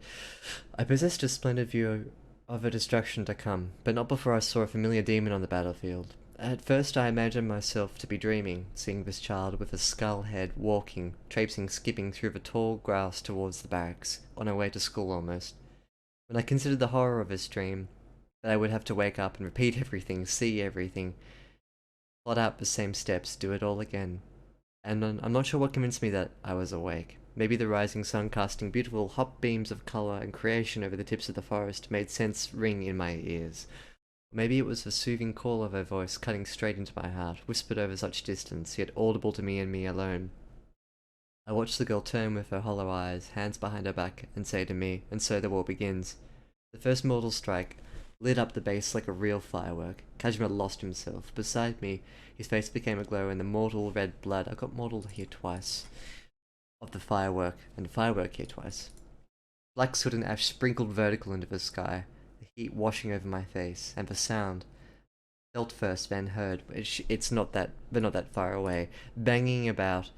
I possessed a splendid view of a destruction to come, but not before I saw a familiar demon on the battlefield. At first I imagined myself to be dreaming, seeing this child with a skull head walking, traipsing, skipping through the tall grass towards the barracks, on our way to school almost. When I considered the horror of this dream, that I would have to wake up and repeat everything, see everything, plot out the same steps, do it all again. And I'm not sure what convinced me that I was awake. Maybe the rising sun casting beautiful hot beams of colour and creation over the tips of the forest made sense ring in my ears. Maybe it was the soothing call of her voice cutting straight into my heart, whispered over such distance, yet audible to me and me alone. I watched the girl turn with her hollow eyes, hands behind her back, and say to me, and so the war begins. The first mortal strike, lit up the base like a real firework. Kajima lost himself. Beside me, his face became aglow in the mortal red blood. I got mortal here twice. Of the firework, and firework here twice. Black soot and ash sprinkled vertical into the sky, the heat washing over my face, and the sound. Felt first, then heard. It's not that, but not that far away. Banging about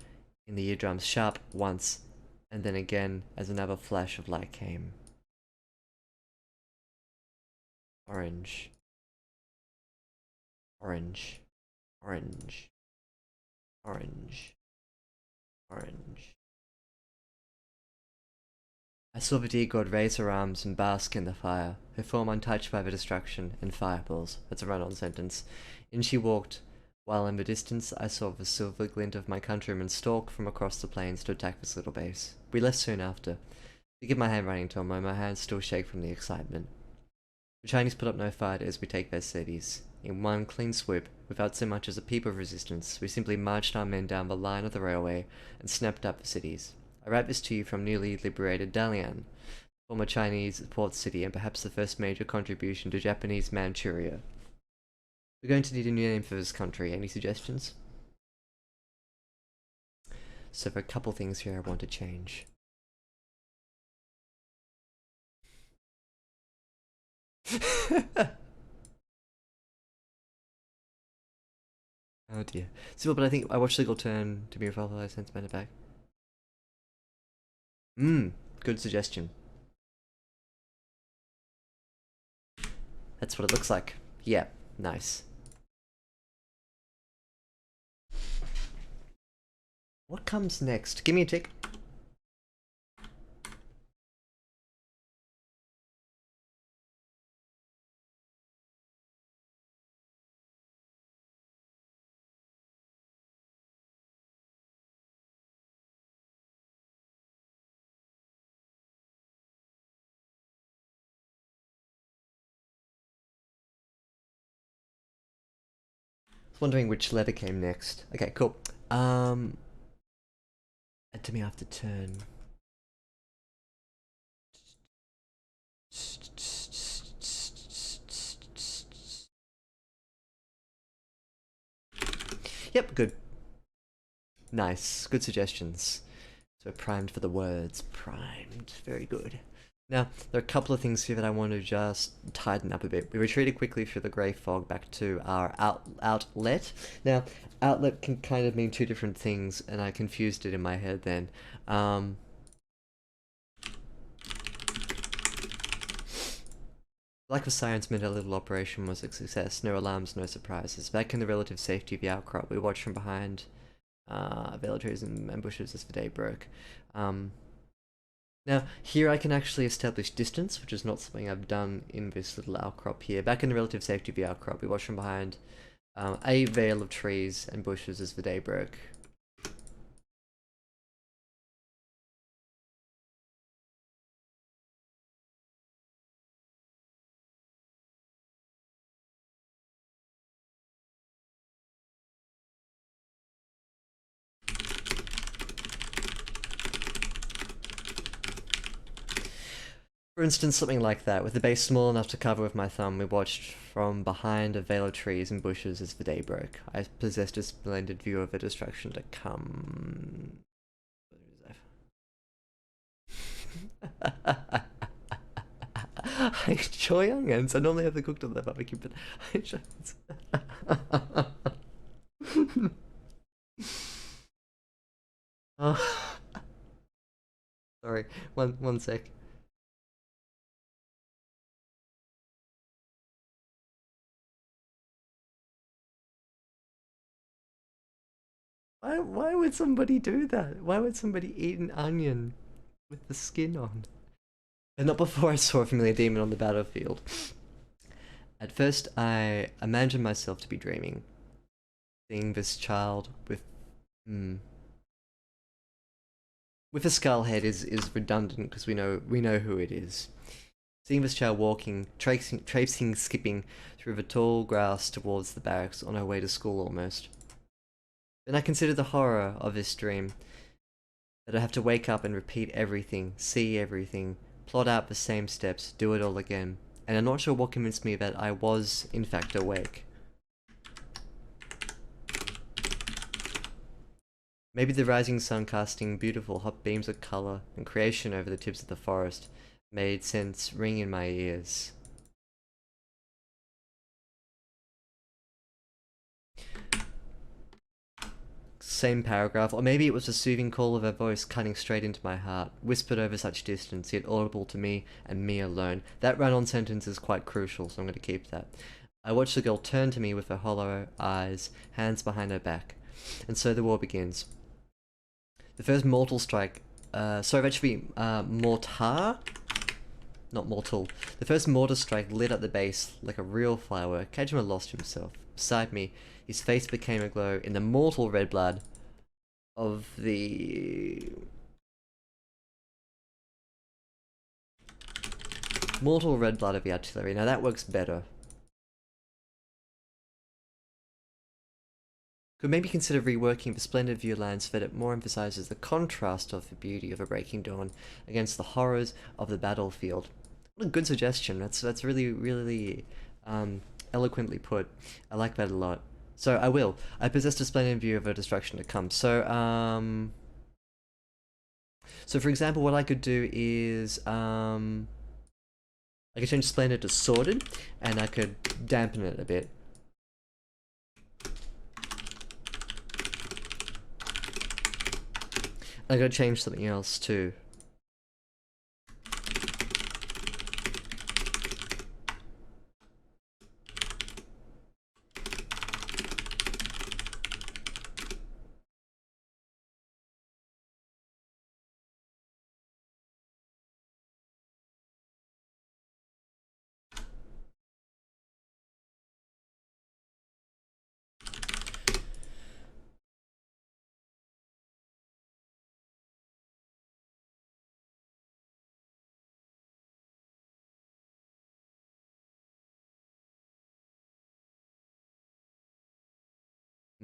in the eardrums, sharp once, and then again as another flash of light came. Orange. Orange. Orange. Orange. Orange. I saw the dear god raise her arms and bask in the fire, her form untouched by the destruction and fireballs. That's a run-on sentence. In she walked, while in the distance I saw the silver glint of my countrymen stalk from across the plains to attack this little base. We left soon after. Forgive my handwriting, Tomo, my hands still shake from the excitement. The Chinese put up no fight as we take their cities. In one clean swoop, without so much as a peep of resistance, we simply marched our men down the line of the railway and snapped up the cities. I write this to you from newly liberated Dalian, former Chinese port city and perhaps the first major contribution to Japanese Manchuria. We're going to need a new name for this country. Any suggestions? So there are a couple things here I want to change. Oh dear. Still, but I think I watched Legal Turn to be a father sense better back. Good suggestion. That's what it looks like. Yeah, nice. What comes next? Give me a tick. Wondering which letter came next. Okay, cool. Add to me after turn. Yep, good. Nice. Good suggestions. So primed for the words. Primed. Very good. Now, there are a couple of things here that I want to just tighten up a bit. We retreated quickly through the grey fog back to our outlet. Now, outlet can kind of mean two different things, and I confused it in my head then. Like the sirens meant our little operation was a success. No alarms, no surprises. Back in the relative safety of the outcrop, we watched from behind villagers and ambushes as the day broke. Now, here I can actually establish distance, which is not something I've done in this little outcrop here. Back in the relative safety of the outcrop, we watched from behind a veil of trees and bushes as the day broke. For instance, something like that, with the base small enough to cover with my thumb, we watched from behind a veil of trees and bushes as the day broke. I possessed a splendid view of the destruction to come. I enjoy onions. I normally have them cooked on the barbecue, but I enjoy it. Oh. Sorry, one sec. Why would somebody do that? Why would somebody eat an onion with the skin on? And not before I saw a familiar demon on the battlefield. At first, I imagined myself to be dreaming. Seeing this child with a skull head is redundant because we know who it is. Seeing this child walking, traipsing, skipping through the tall grass towards the barracks on her way to school almost. Then I considered the horror of this dream. That I have to wake up and repeat everything, see everything, plot out the same steps, do it all again. and I'm not sure what convinced me that I was, in fact, awake. Maybe the rising sun casting beautiful hot beams of colour and creation over the tips of the forest made sense ring in my ears. Same paragraph, or maybe it was the soothing call of her voice cutting straight into my heart, whispered over such distance, yet audible to me and me alone. That run-on sentence is quite crucial, so I'm going to keep that. I watched the girl turn to me with her hollow eyes, hands behind her back. And so the war begins. The first mortal strike, sorry, that should be, mortar? Not mortal. The first mortar strike lit up the base like a real firework. Kajima lost himself. Beside me, his face became aglow in the mortal red blood of the... mortal red blood of the artillery. Now that works better. Could maybe consider reworking the splendid view line so that it more emphasizes the contrast of the beauty of a breaking dawn against the horrors of the battlefield. What a good suggestion. That's really eloquently put. I like that a lot. So I will. I possessed a splendid view of a destruction to come. So for example, what I could do is I could change splendid to sordid, and I could dampen it a bit. I gotta change something else too.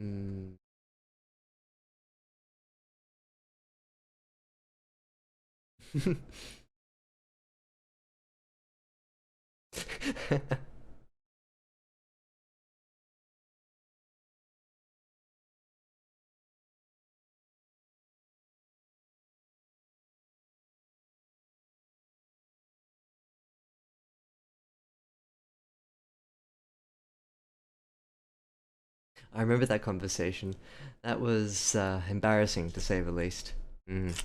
Mm. I remember that conversation. That was embarrassing, to say the least. Mm.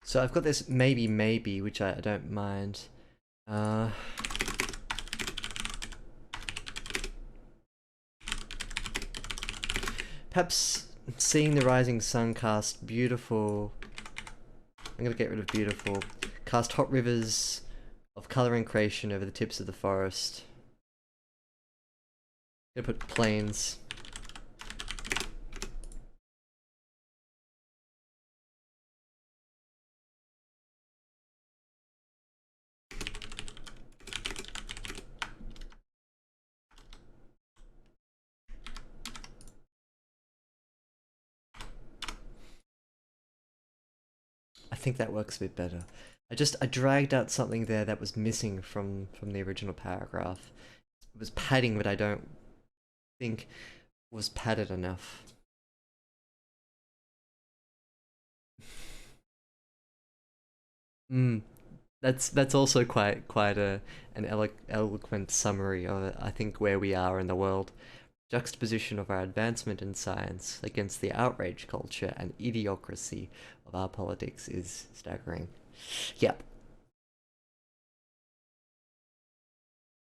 So I've got this maybe, which I don't mind. Perhaps seeing the rising sun cast beautiful... I'm gonna get rid of beautiful. Cast hot rivers of colour and creation over the tips of the forest. I'm gonna put plains. I think that works a bit better. I dragged out something there that was missing from the original paragraph. It was padding, but I don't think was padded enough. Mm, that's also quite an eloquent summary of I think where we are in the world. Juxtaposition of our advancement in science against the outrage culture and idiocracy of our politics is staggering. Yep.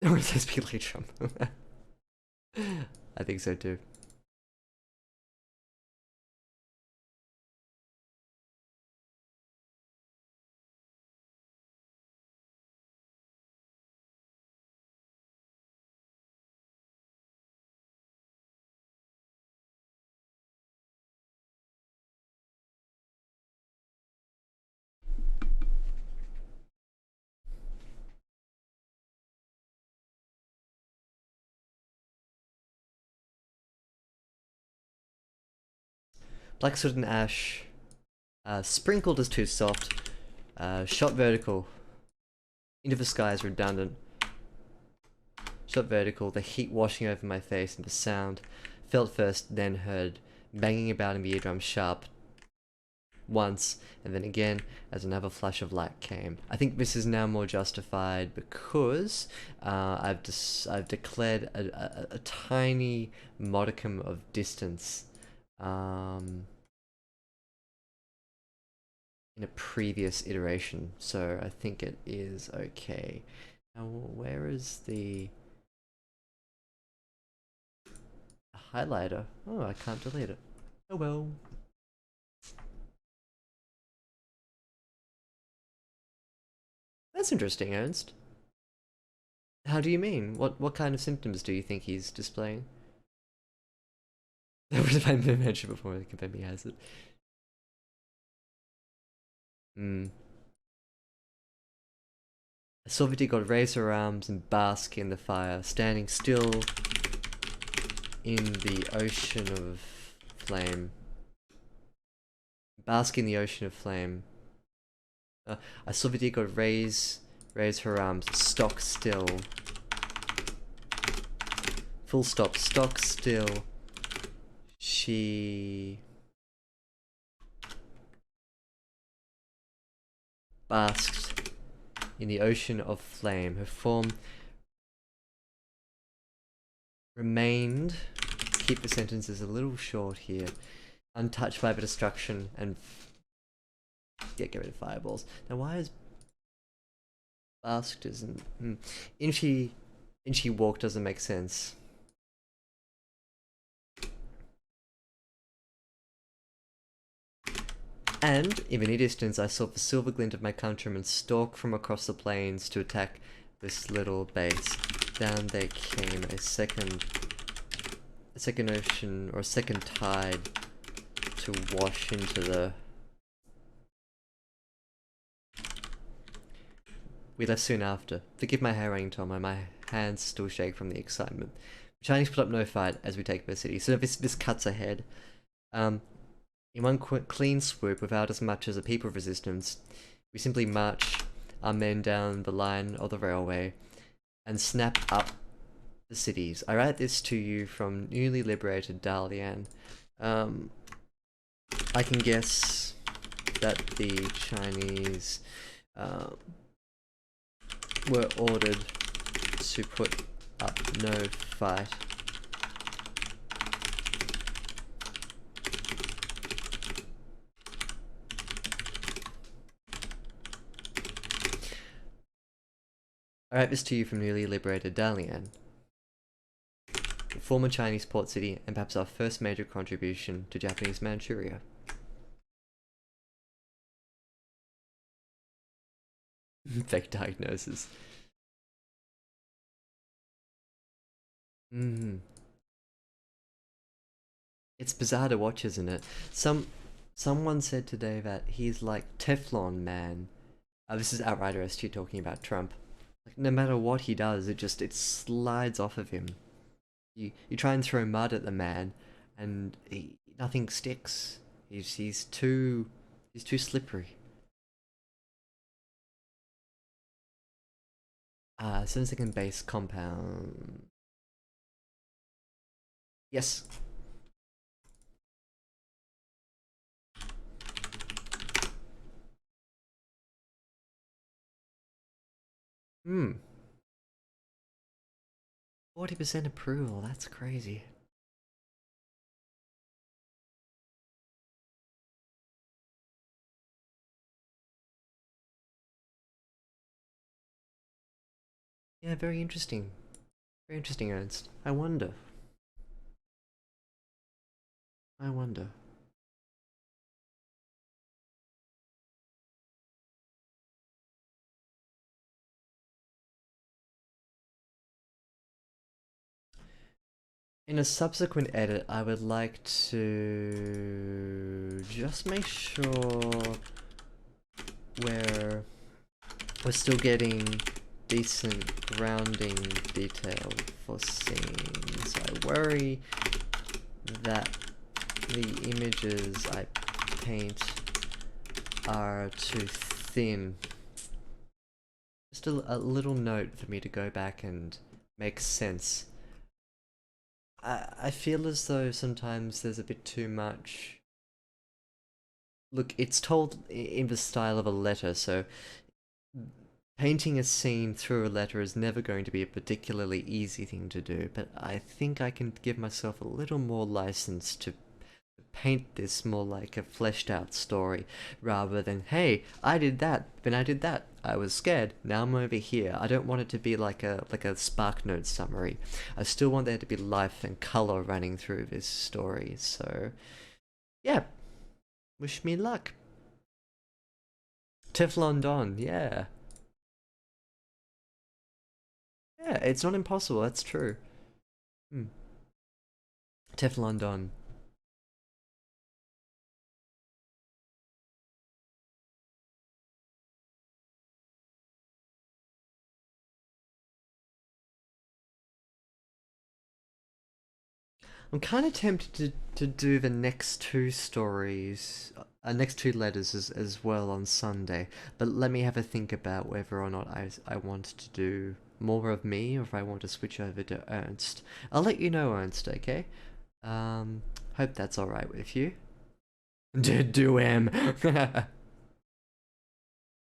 Or is this Billy Trump? I think so too. Black soot and ash. Sprinkled is too soft. Shot vertical. Into the sky is redundant. Shot vertical, the heat washing over my face and the sound. Felt first, then heard. Banging about in the eardrum sharp. Once, and then again, as another flash of light came. I think this is now more justified because I've declared a tiny modicum of distance in a previous iteration, so I think it is okay. Now, where is the highlighter? Oh, I can't delete it. Oh well. That's interesting, Ernst. How do you mean? What kind of symptoms do you think he's displaying? That would have been mentioned before the Confemi has it. Hmm. Sovity god raise her arms and bask in the fire, standing still in the ocean of flame. Bask in the ocean of flame. I saw the god raise her arms, stock still. Full stop, stock still. She basked in the ocean of flame. Her form remained. Keep the sentences a little short here. Untouched by the destruction and get rid of fireballs. Now why is basked isn't Inchy walk doesn't make sense. And in the near distance I saw the silver glint of my countrymen stalk from across the plains to attack this little base. Down they came, a second ocean or a second tide to wash into the. We left soon after. Forgive my handwriting, Tom, and my hands still shake from the excitement. The Chinese put up no fight as we take the city. So this cuts ahead. In one clean swoop, without as much as a peep of resistance, we simply march our men down the line of the railway and snap up the cities. I write this to you from newly liberated Dalian. I can guess that the Chinese were ordered to put up no fight. I write this to you from newly liberated Dalian, the former Chinese port city and perhaps our first major contribution to Japanese Manchuria. Fake diagnosis. It's bizarre to watch, isn't it? Someone said today that he's like Teflon Man. This is Outrider ST talking about Trump. Like, no matter what he does, it slides off of him. You try and throw mud at the man, and nothing sticks. He's too slippery. 7-second base compound. Yes. Hmm. 40% approval, that's crazy. Yeah, very interesting. Very interesting, Ernst. I wonder. I wonder. In a subsequent edit, I would like to just make sure we're still getting decent grounding detail for scenes. I worry that the images I paint are too thin. Just a little note for me to go back and make sense. I feel as though sometimes there's a bit too much. Look, it's told in the style of a letter, so painting a scene through a letter is never going to be a particularly easy thing to do, but I think I can give myself a little more license to paint this more like a fleshed out story rather than, hey, I did that, then I did that, I was scared, now I'm over here. I don't want it to be like a Spark Note summary. I still want there to be life and color running through this story. So yeah, wish me luck. Teflon Don, yeah. Yeah, it's not impossible, that's true. Hmm. Teflon Don. I'm kind of tempted to do the next two stories, next two letters as well on Sunday, but let me have a think about whether or not I want to do more of me or if I want to switch over to Ernst. I'll let you know, Ernst, okay? Hope that's alright with you. Do him!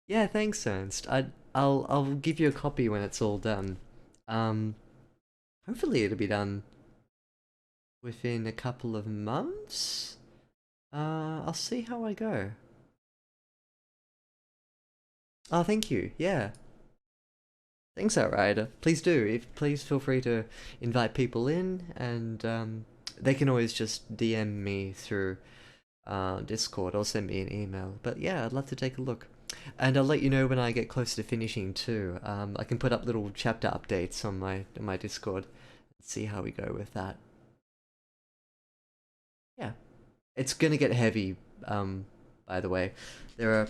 Yeah, thanks, Ernst. I'll give you a copy when it's all done. Um, Hopefully it'll be done within a couple of months? I'll see how I go. Oh, thank you. Yeah. Thanks, Outrider. Please do. Please feel free to invite people in, and they can always just DM me through Discord or send me an email. But yeah, I'd love to take a look. And I'll let you know when I get closer to finishing too. I can put up little chapter updates on my Discord and see how we go with that. Yeah. It's gonna get heavy, by the way. There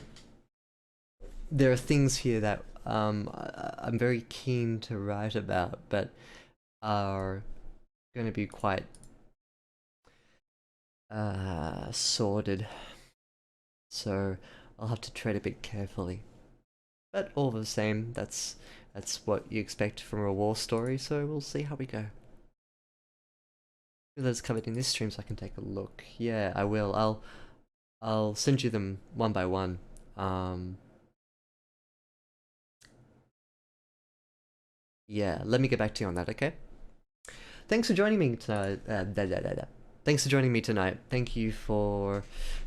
are things here that I'm very keen to write about, but are going to be quite sordid. So I'll have to tread a bit carefully. But all the same, that's what you expect from a war story. So we'll see how we go. That's covered in this stream, so I can take a look. Yeah, I will. I'll send you them one by one. Yeah, let me get back to you on that, okay? Thanks for joining me tonight. Thanks for joining me tonight. Thank you for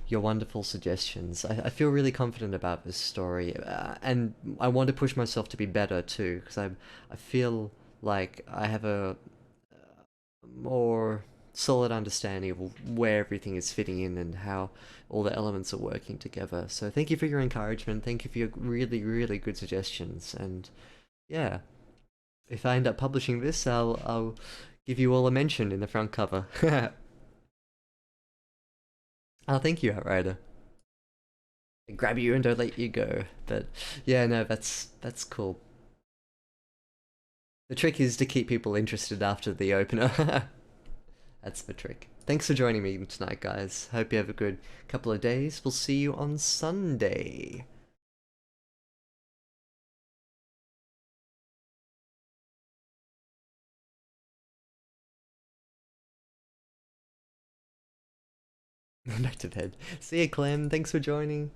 your wonderful suggestions. I feel really confident about this story, and I want to push myself to be better too, because I feel like I have a more solid understanding of where everything is fitting in and how all the elements are working together. So thank you for your encouragement. Thank you for your really, really good suggestions. And yeah, if I end up publishing this, I'll give you all a mention in the front cover. Oh, thank you, Outrider. Grab you and don't let you go. But yeah, no, that's cool. The trick is to keep people interested after the opener. That's the trick. Thanks for joining me tonight, guys. Hope you have a good couple of days. We'll see you on Sunday. Back to bed. See you, Clem. Thanks for joining.